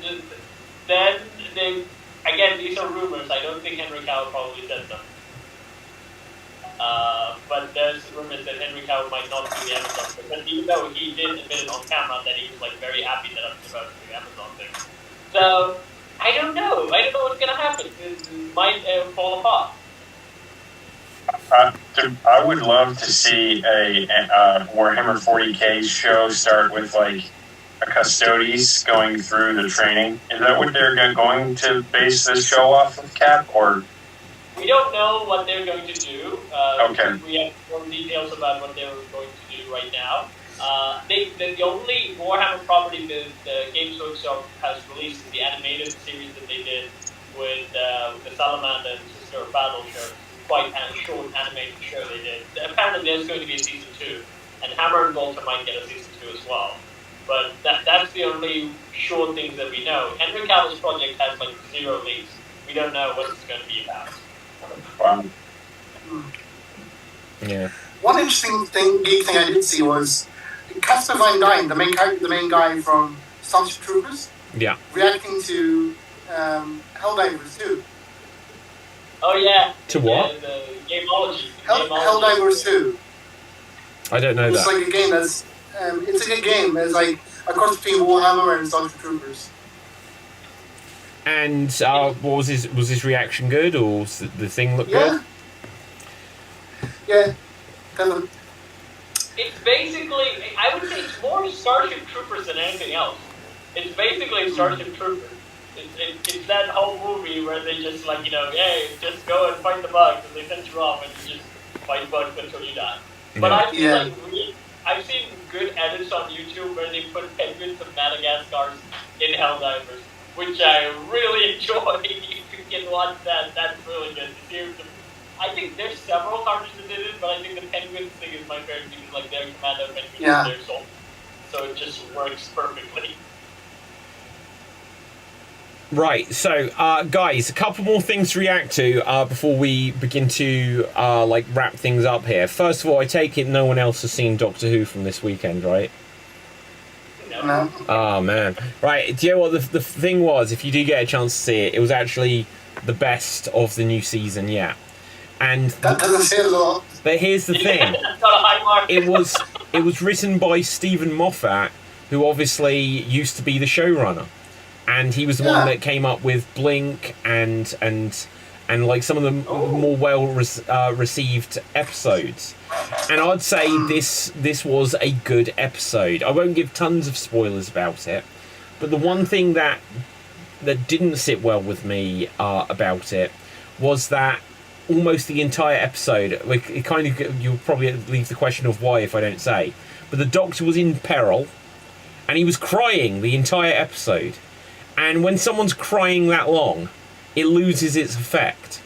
then again, these are rumors, I don't think Henry Cavill probably said them. But there's rumors that Henry Cavill might not do the Amazon thing, but even though he did admit it on camera that he was like very happy that I'm about to do the Amazon thing. So, I don't know what's going to happen. It might fall apart. I would love to see a Warhammer 40k show start with like a Custodes going through the training. Is that what they're going to base this show off of, Cap? Or we don't know what they're going to do. Okay. We have more details about what they're going to do right now. The only Warhammer property that the Games Workshop has released is the animated series that they did with the Salamander and Sister of Battle show. Quite a short animated show they did. Apparently there's going to be a season 2, and Hammer and Bolter might get a season 2 as well. But that's the only sure things that we know. Henry Cavill's project has like 0 leads. We don't know what it's going to be about. wow. Yeah. One interesting geek thing I did see was Casper Van Dine, the main guy from Starship Troopers, Yeah. reacting to Helldivers 2. Oh yeah. To what? The Gameology. Helldivers 2. I don't know It's that. like a game that's it's a good game. It's like a cross between Warhammer and Starship Troopers. And what was his reaction good, or was the thing look Yeah. good? Yeah. Kind of. It's basically, I would say it's more Starship Troopers than anything else. It's basically Starship Troopers. It's that whole movie where they just like, hey, just go and fight the bugs, and they send you off and you just fight bugs until you die. But Yeah. I've seen good edits on YouTube where they put penguins of Madagascar in Helldivers, which I really enjoy. If you can watch that, that's really good. I think there's several countries that did it, but I think the penguins thing is my favorite because like their commando penguins Yeah. are their soul. So it just works perfectly. Right, so guys, a couple more things to react to before we begin to wrap things up here. First of all, I take it no one else has seen Doctor Who from this weekend, right? No. Oh man, right. Do you know what the thing was? If you do get a chance to see it, it was actually the best of the new season yet. And That doesn't say a lot. but here's the thing. It's got a high mark. It was written by Stephen Moffat, who obviously used to be the showrunner, and he was the one that came up with Blink and like some of the more well received episodes. And I'd say this was a good episode. I won't give tons of spoilers about it, but the one thing that didn't sit well with me about it was that almost the entire episode, like it kind of, you'll probably leave the question of why if I don't say, but the Doctor was in peril and he was crying the entire episode, and when someone's crying that long it loses its effect.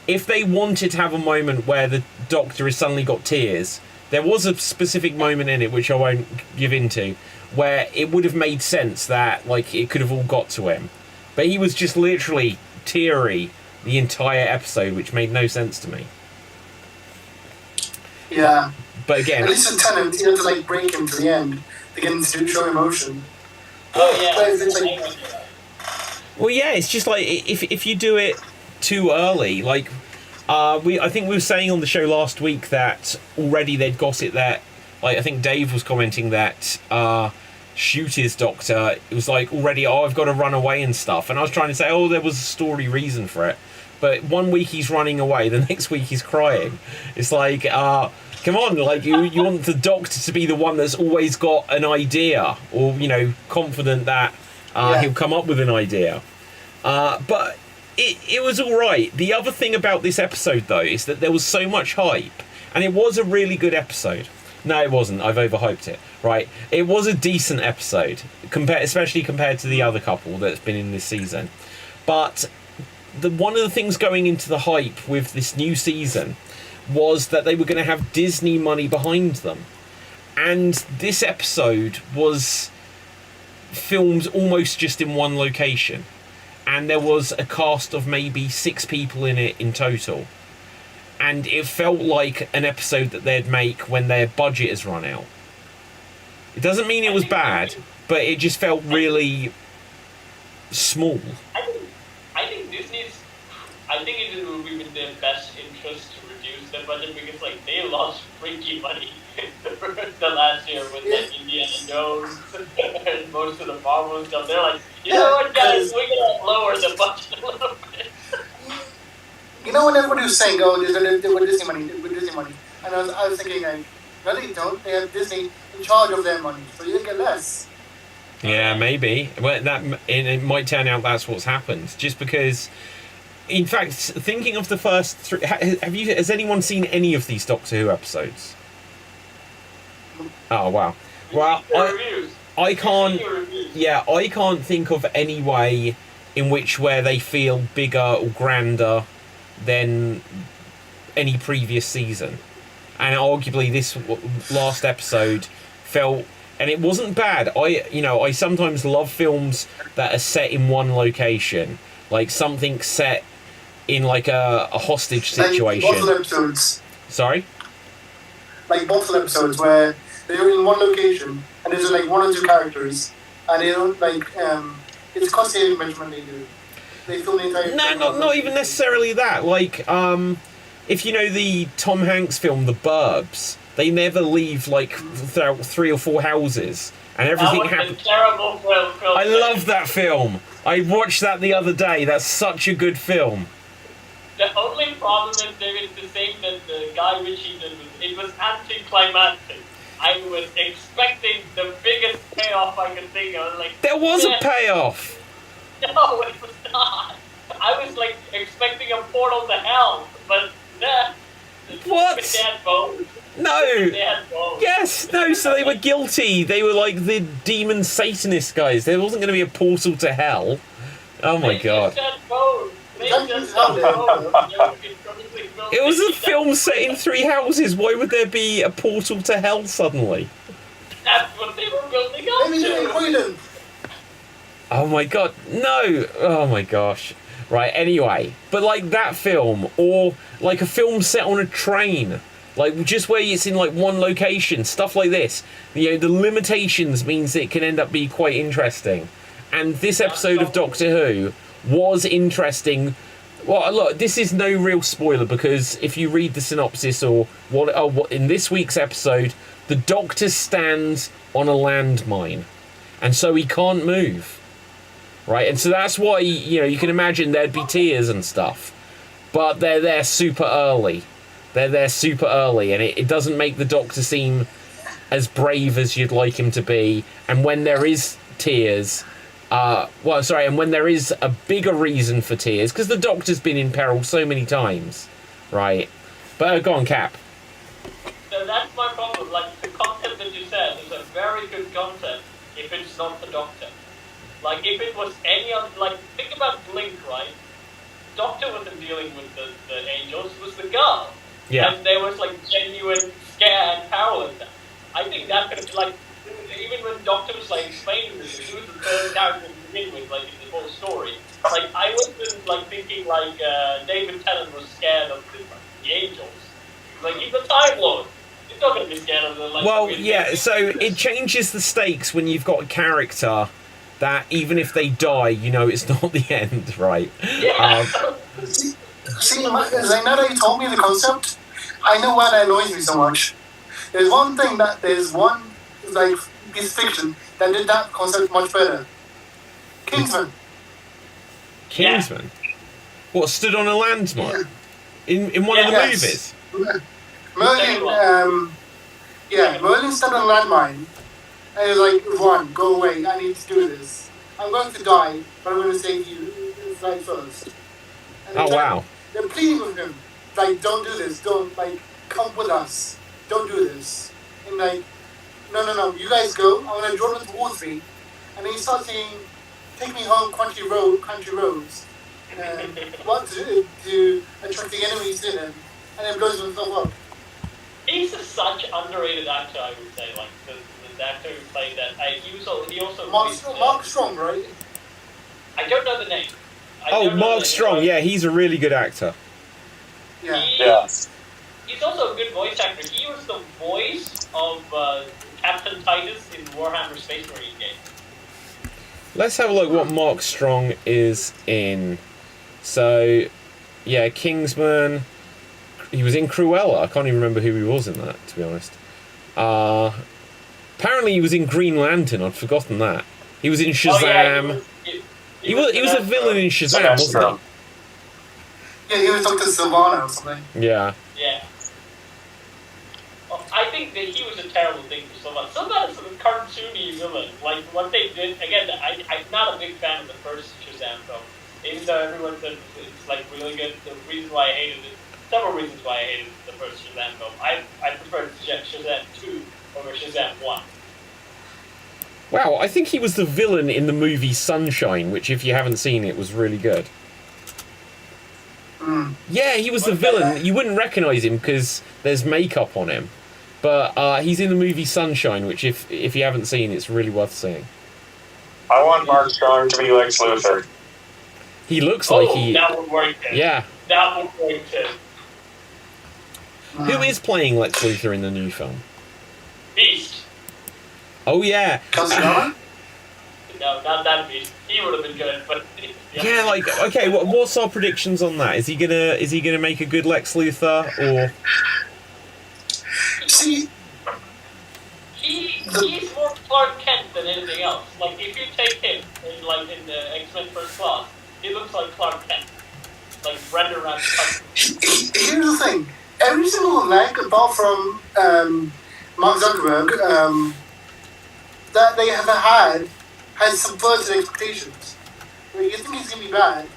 If they wanted to have a moment where the Doctor has suddenly got tears, there was a specific moment in it which I won't give into where it would have made sense that like it could have all got to him, but he was just literally teary the entire episode, which made no sense to me. Yeah. But again, At least with Tennant, you have to like break him to the end to get him to show emotion. Oh yeah. But it's like, well, yeah, it's just like if you do it too early, like I think we were saying on the show last week that already they'd got it that, like I think Dave was commenting that Shooter's Doctor, it was like already, I've got to run away and stuff, and I was trying to say, there was a story reason for it, but 1 week he's running away, the next week he's crying. It's like, come on, like you want the Doctor to be the one that's always got an idea, or confident that he'll come up with an idea. But it was all right. The other thing about this episode though is that there was so much hype, and it was a really good episode. No, it wasn't. I've overhyped it. Right. It was a decent episode, especially compared to the other couple that's been in this season. But one of the things going into the hype with this new season was that they were going to have Disney money behind them. And this episode was filmed almost just in one location. And there was a cast of maybe 6 people in it in total. And it felt like an episode that they'd make when their budget has run out. It doesn't mean it was bad, but it just felt really small. I think Disney's. I think it would be in their best interest to reduce their budget because like they lost freaky money the last year with like Indiana Jones and most of the Marvel stuff. They're like, you know what, guys, we're gonna lower the budget a little bit. You know when everybody was saying, "Oh, with Disney money," and I was thinking, like, no, they don't. They have Disney in charge of their money, so you get less. Yeah, maybe. Well, it might turn out that's what's happened. Just because, in fact, thinking of the first 3, has anyone seen any of these Doctor Who episodes? Oh wow. Well, I can't. Yeah, I can't think of any way in which where they feel bigger or grander than any previous season, and arguably this last episode felt, and it wasn't bad. I sometimes love films that are set in one location, like something set in like a hostage situation. Like bottle episodes. Sorry? Like bottle episodes where they're in one location and there's like 1 or 2 characters and they don't like it's cost saving measurement they do. They film the entire No, not even necessarily that. Like, if you know the Tom Hanks film, The Burbs, they never leave like 3 or 4 houses, and everything happens. Terrible film. I love that film. I watched that the other day. That's such a good film. The only problem is, David, is the same that the Guy Ritchie did. It was anticlimactic. I was expecting the biggest payoff I could think of. Like, There was a payoff. No, it was not. I was like expecting a portal to hell, but nah. What? They had both. No. They had both. Yes, no, so they were guilty. They were like the demon Satanist guys. There wasn't going to be a portal to hell. Oh my god. They just had both. They just had both. It was a film set in 3 houses. Why would there be a portal to hell suddenly? That's what they were building up to. Oh my god, no! Oh my gosh. Right, anyway. But like that film, or like a film set on a train, like just where it's in like one location, stuff like this. You know, the limitations means it can end up being quite interesting. And this episode of Doctor Who was interesting. Well, look, this is no real spoiler because if you read the synopsis or what in this week's episode, the Doctor stands on a landmine, and so he can't move. Right, and so that's why, you know, you can imagine there'd be tears and stuff. But they're there super early. And it doesn't make the Doctor seem as brave as you'd like him to be. And when there is tears, and when there is a bigger reason for tears, because the Doctor's been in peril so many times, right? But go on, Cap. So that's my problem. Like, the concept that you said is a very good concept if it's not the Doctor. Like, if it was any other, like, think about Blink, right? Doctor wasn't dealing with the angels, it was the girl. Yeah. And there was, like, genuine scare and peril in that. I think that could, like, even when Doctor was, like, explaining this, he was the third character to begin with, like, in the whole story. Like, I wasn't, like, thinking, like, David Tennant was scared of the angels. Like, he's a Time Lord. He's not going to be scared of them. Like, well, yeah, so it changes the stakes when you've got a character that even if they die, you know it's not the end, right? Yeah. See, now that you told me the concept, I know why that annoys me so much. There's one like piece of fiction that did that concept much better. Kingsman. Kingsman? Yeah. What, stood on a landmark? Yeah. In one of the movies? Merlin, Merlin stood on a landmine. And he was like, "Run, go away, I need to do this. I'm going to die, but I'm going to save you right first." And wow. They're pleading with him, like, "Don't do this, don't, like, come with us. Don't do this." And like, no, you guys go. I'm gonna draw them towards me. And then he starts saying, "Take me home, country roads." What to attract the enemies in him, and then blows himself up. He's such underrated actor, I would say. Like the actor who played that. He also Mark Strong, right? I don't know the name. Mark Strong. Yeah, he's a really good actor. Yeah. He's also a good voice actor. He was the voice of Captain Titus in Warhammer Space Marine game. Let's have a look what Mark Strong is in. So, yeah, Kingsman. He was in Cruella. I can't even remember who he was in that, to be honest. Apparently he was in Green Lantern. I'd forgotten that. He was in Shazam. He was a villain in Shazam, wasn't he? Yeah, he was Dr. Sylvana or something. Yeah. Yeah. Well, I think that he was a terrible thing for Sylvana. Sylvana's a cartoony villain. Like, what they did, again, I'm not a big fan of the first Shazam film. Even though everyone said it's like really good, the reason why I hated it, several reasons why I hated the first Shazam film. I preferred Shazam 2 over Shazam 1. Wow, I think he was the villain in the movie Sunshine, which, if you haven't seen it, was really good. Yeah, he was the villain. You wouldn't recognise him because there's makeup on him. But he's in the movie Sunshine, which, if you haven't seen, it's really worth seeing. I want Mark Strong to be Lex Luthor. He looks like he... that would work too. Yeah. That would work too. Who is playing Lex Luthor in the new film? Beast. Oh, yeah. Kelsey No, not that Beast. He would have been good, but... Yeah, like, okay, what's our predictions on that? Is he gonna make a good Lex Luthor, or... See... He's more Clark Kent than anything else. Like, if you take him, in the X-Men First Class, he looks like Clark Kent. Like, rendered around the Here's the thing. Every single leg, apart from Mark Zuckerberg, that they have had has subverted expectations. Where you think he's going to be bad,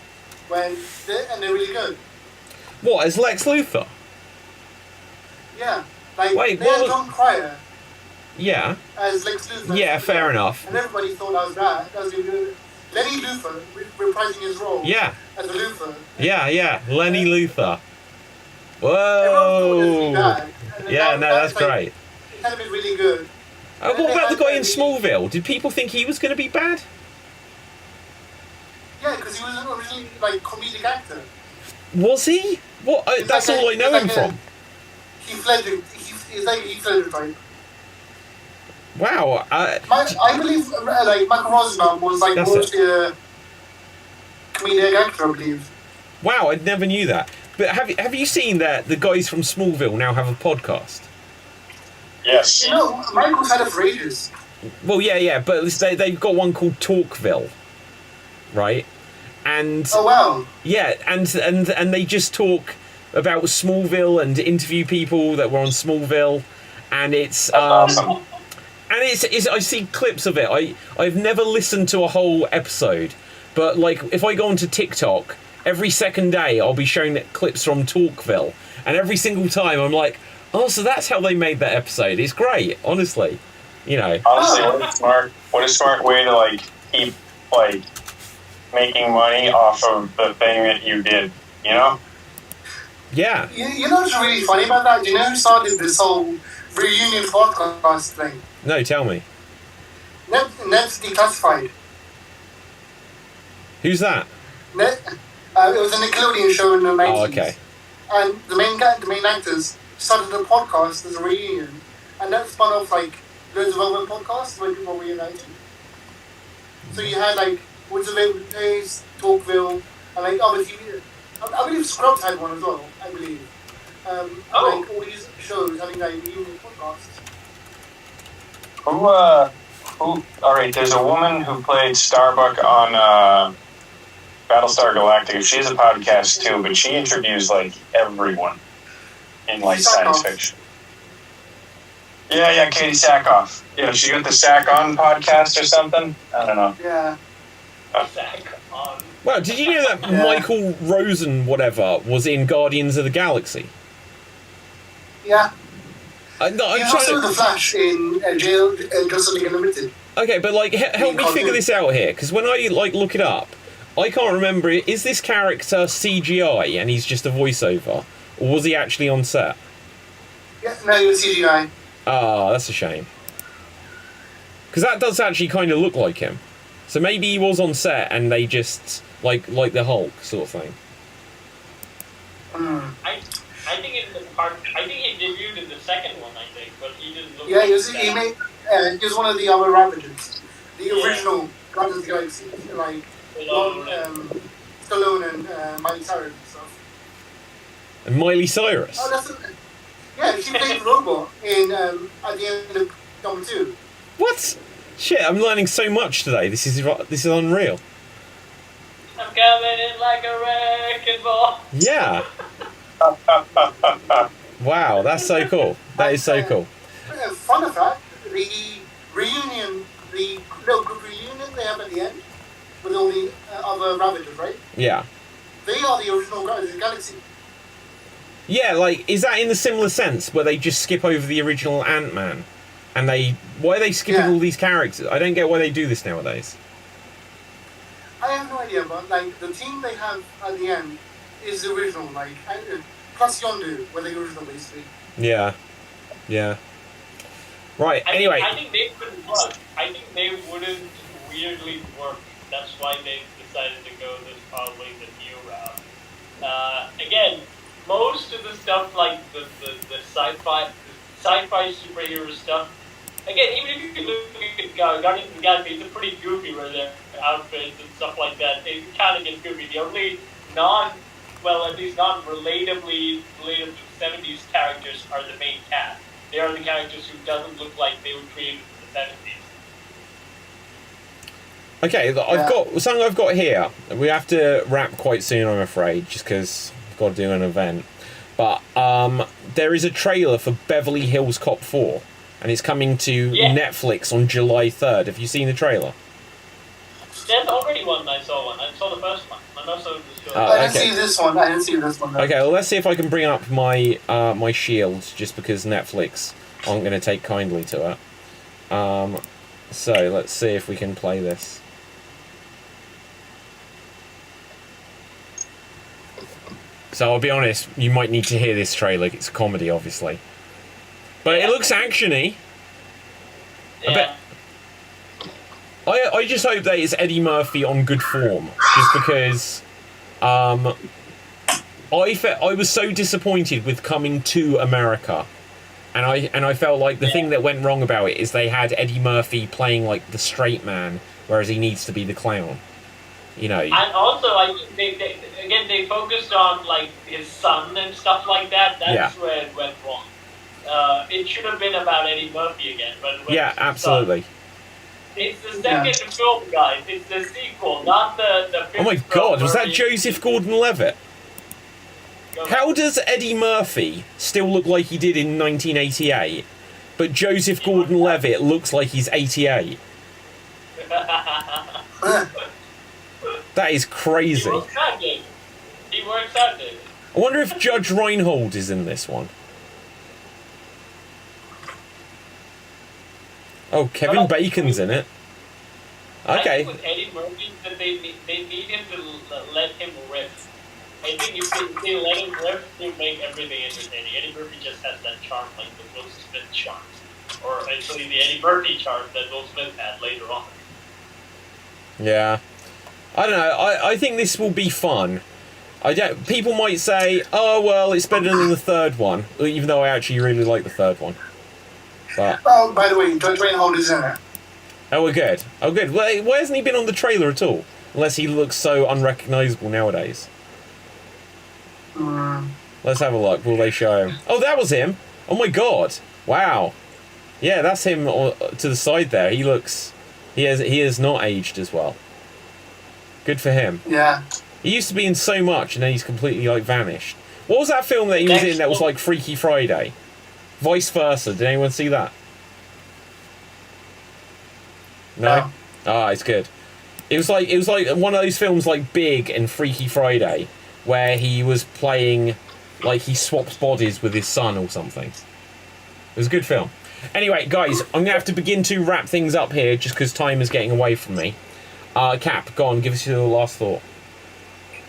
and they're really good. What, as Lex Luthor? Yeah. Like, Wait, they had Tom Cryer Yeah. as Lex Luthor. Yeah, fair enough. And everybody thought that was bad. That was going to be good. Lenny Luthor reprising his role as a Luthor. Yeah, Lenny Luthor. Whoa! Yeah, that's great. It kind of been really good. What about the guy in Smallville? Did people think he was going to be bad? Yeah, because he was originally like comedic actor. Was he? What? That's all I know him from. He's like Heath Ledger type. Wow. I believe like Michael Rosenbaum was like mostly a comedic actor, I believe. Wow, I never knew that. But have you seen that the guys from Smallville now have a podcast? Yes. You know, Michael's had it for ages. Well, yeah, but they've got one called Talkville, right? And oh wow. Yeah, and they just talk about Smallville and interview people that were on Smallville, and it's awesome. And it's I see clips of it. I've never listened to a whole episode, but like if I go onto TikTok, every second day I'll be shown clips from Talkville, and every single time I'm like, oh, so that's how they made that episode. It's great, honestly. You know. Honestly, what a smart way to like keep like making money off of the thing that you did. You know. Yeah. You know what's really funny about that? Do you know who started this whole reunion podcast thing? No, tell me. Ned's Declassified. Who's that? It was a Nickelodeon show in the 90s. Oh, okay. And the main actors started a podcast as a reunion. And that spun off like loads of other podcasts when people were reunited. So you had like Woods of April Days, Talkville, and like other TV. I believe Scrubs had one as well, I believe. Like all these shows having like reunion podcasts. Who, alright, there's a woman who played Starbuck on, Battlestar Galactica. She has a podcast too, but she interviews, like, everyone in, like, science fiction. Yeah, Katie Sackhoff. Yeah, she got the Sack On podcast or something? I don't know. Yeah. Sack On. Well, did you know that Michael Rosen, whatever, was in Guardians of the Galaxy? Yeah. No, I'm He's trying also to... the Flash in Jail and Justice League Unlimited. Okay, but like, help me figure this out here, because when I like look it up, I can't remember. Is this character CGI and he's just a voiceover, or was he actually on set? Yeah, no, he was CGI. Ah, that's a shame. Because that does actually kind of look like him. So maybe he was on set and they just like the Hulk sort of thing. I think in the part, I think he debuted in the second one, I think, but he didn't look. Yeah, like he was that. one of the other Ravagers, the original Guardians of the Galaxy, like Stallone and Miley Cyrus and stuff. And Miley Cyrus. Oh, yeah, she played the robot in at the end of Dom 2. What? Shit, I'm learning so much today. This is unreal. I'm coming in like a wrecking ball. Yeah. Wow, that's so cool. That is so cool. Fun fact, the reunion, the little group reunion they have at the end with all the other Ravagers, right? Yeah. They are the original Guardians of the Galaxy. Yeah, like, is that in the similar sense where they just skip over the original Ant-Man? And why are they skipping all these characters? I don't get why they do this nowadays. I have no idea, but like the team they have at the end is the original, like plus Yondu were the original basically. Yeah. Yeah. Right, anyway. I think they couldn't work. I think they wouldn't weirdly work. That's why they decided to go this probably the new route. Again, most of the stuff like the sci-fi superhero stuff. Again, even if you look at Guardians of the Galaxy, it's a pretty goofy with their outfits and stuff like that. It kind of gets goofy. The only at least non-relatably related to 70s characters are the main cast. They are the characters who doesn't look like they were created in the 70s. Okay, I've got something I've got here. We have to wrap quite soon, I'm afraid, just because I've got to do an event. But there is a trailer for Beverly Hills Cop 4, and it's coming to Netflix on July 3rd. Have you seen the trailer? There's already one. I saw the first one. I didn't see this one. No. Okay, well, let's see if I can bring up my my shield, just because Netflix aren't going to take kindly to it. So let's see if we can play this. So I'll be honest, you might need to hear this trailer. It's a comedy, obviously, but it looks actiony. Yeah. I just hope that it's Eddie Murphy on good form, just because I was so disappointed with Coming to America, and I felt like the thing that went wrong about it is they had Eddie Murphy playing like the straight man, whereas he needs to be the clown. You know. And also, I think they focused on like his son and stuff like that. That's where it went wrong. It should have been about Eddie Murphy again, but absolutely. Son. It's the second film, guys. It's the sequel, not the fifth. Oh my God! Was that Joseph Gordon-Levitt? How does Eddie Murphy still look like he did in 1988, but Joseph Gordon-Levitt looks like he's 88? That is crazy. He works out, David. I wonder if Judge Reinhold is in this one. Oh, Kevin Bacon's in it. Okay. I think with Eddie Murphy, that they need him to let him riff. I think if they let him riff, they'll make everything entertaining. Eddie Murphy just has that charm, like the Will Smith charm. Or actually the Eddie Murphy charm that Will Smith had later on. Yeah. I don't know. I think this will be fun. People might say, oh, well, it's better than the third one, even though I actually really like the third one. But, oh, by the way, Judge Reinhold is in it. Oh, we're good. Oh, good. Well, why hasn't he been on the trailer at all? Unless he looks so unrecognisable nowadays. Let's have a look. Will they show him? Oh, that was him. Oh, my God. Wow. Yeah, that's him to the side there. He looks... He has not aged as well. Good for him. Yeah. He used to be in so much, and then he's completely, like, vanished. What was that film that he was in that was, like, Freaky Friday? Vice Versa. Did anyone see that? No? Ah, it's good. It was like one of those films like Big and Freaky Friday, where he was playing, like, he swaps bodies with his son or something. It was a good film. Anyway, guys, I'm going to have to begin to wrap things up here just because time is getting away from me. Cap, go on, give us your last thought.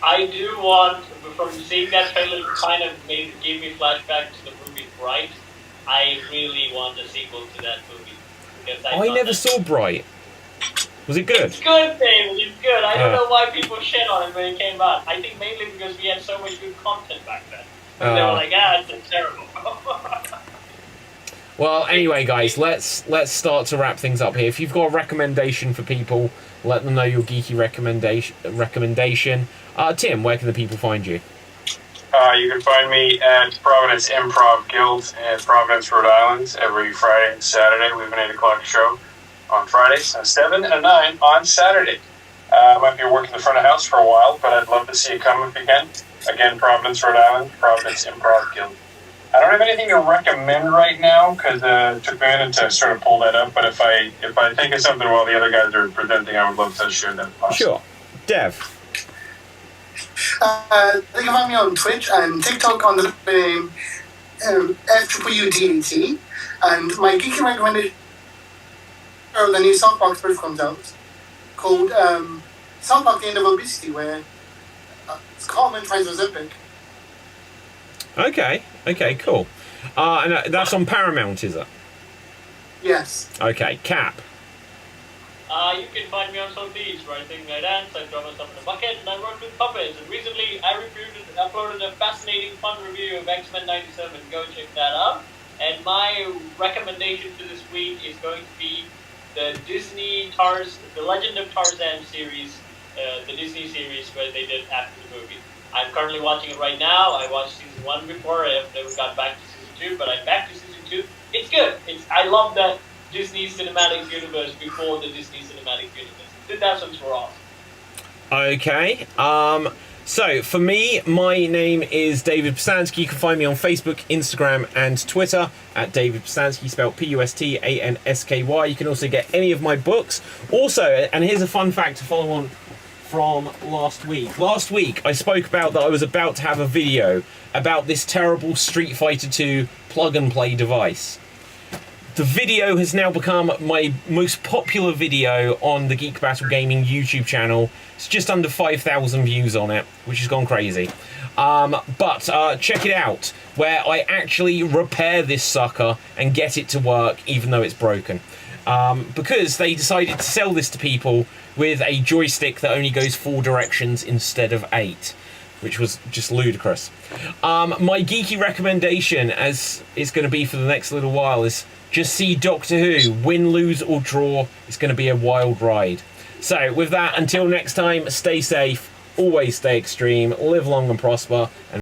I do want, from seeing that trailer, kind of gave me flashback to the movie Bright. I really want a sequel to that movie. Because I never saw Bright. Was it good? It's good, David. It's good. I don't know why people shit on it when it came out. I think mainly because we had so much good content back then. And they were like, it's terrible. Well, anyway, guys, let's start to wrap things up here. If you've got a recommendation for people, let them know your geeky recommendation. Tim, where can the people find you? You can find me at Providence Improv Guild in Providence, Rhode Island, every Friday and Saturday. We have an 8 o'clock show on Fridays, and 7 and 9 on Saturday. I might be working the front of house for a while, but I'd love to see you come if you can. Again, Providence, Rhode Island, Providence Improv Guild. I don't have anything to recommend right now because it took me a minute to sort of pull that up. But if I think of something while the other guys are presenting, I would love to share that. Sure, Dev. You can find me on Twitch and TikTok on the name FWWDAT. And my geeky recommendation the new South Park special comes out called South Park: The End of Obesity, where Cartman tries Ozempic. Okay, cool. And that's on Paramount, is it? Yes. Okay, Cap. You can find me on some beats where I sing, I dance, I draw myself in a bucket, and I work with puppets. And recently, I uploaded a fascinating, fun review of X-Men '97. Go check that out. And my recommendation for this week is going to be the The Legend of Tarzan series, the Disney series where they did after the movie. I'm currently watching it right now. I watched season 1 before. I've never got back to season 2, but I'm back to season 2. It's good. I love that Disney Cinematic Universe before the Disney Cinematic Universe. 2000s were awesome. Okay. So, for me, my name is David Pstansky. You can find me on Facebook, Instagram, and Twitter at David Pstansky, spelled P-U-S-T-A-N-S-K-Y. You can also get any of my books. Also, and here's a fun fact to follow on from last week. Last week, I spoke about that I was about to have a video about this terrible Street Fighter 2 plug-and-play device. The video has now become my most popular video on the Geek Battle Gaming YouTube channel. It's just under 5,000 views on it, which has gone crazy. But check it out, where I actually repair this sucker and get it to work even though it's broken. Because they decided to sell this to people with a joystick that only goes 4 directions instead of 8, which was just ludicrous. My geeky recommendation, as it's going to be for the next little while, is just see Doctor Who. Win, lose, or draw. It's going to be a wild ride. So, with that, until next time, stay safe, always stay extreme, live long and prosper, and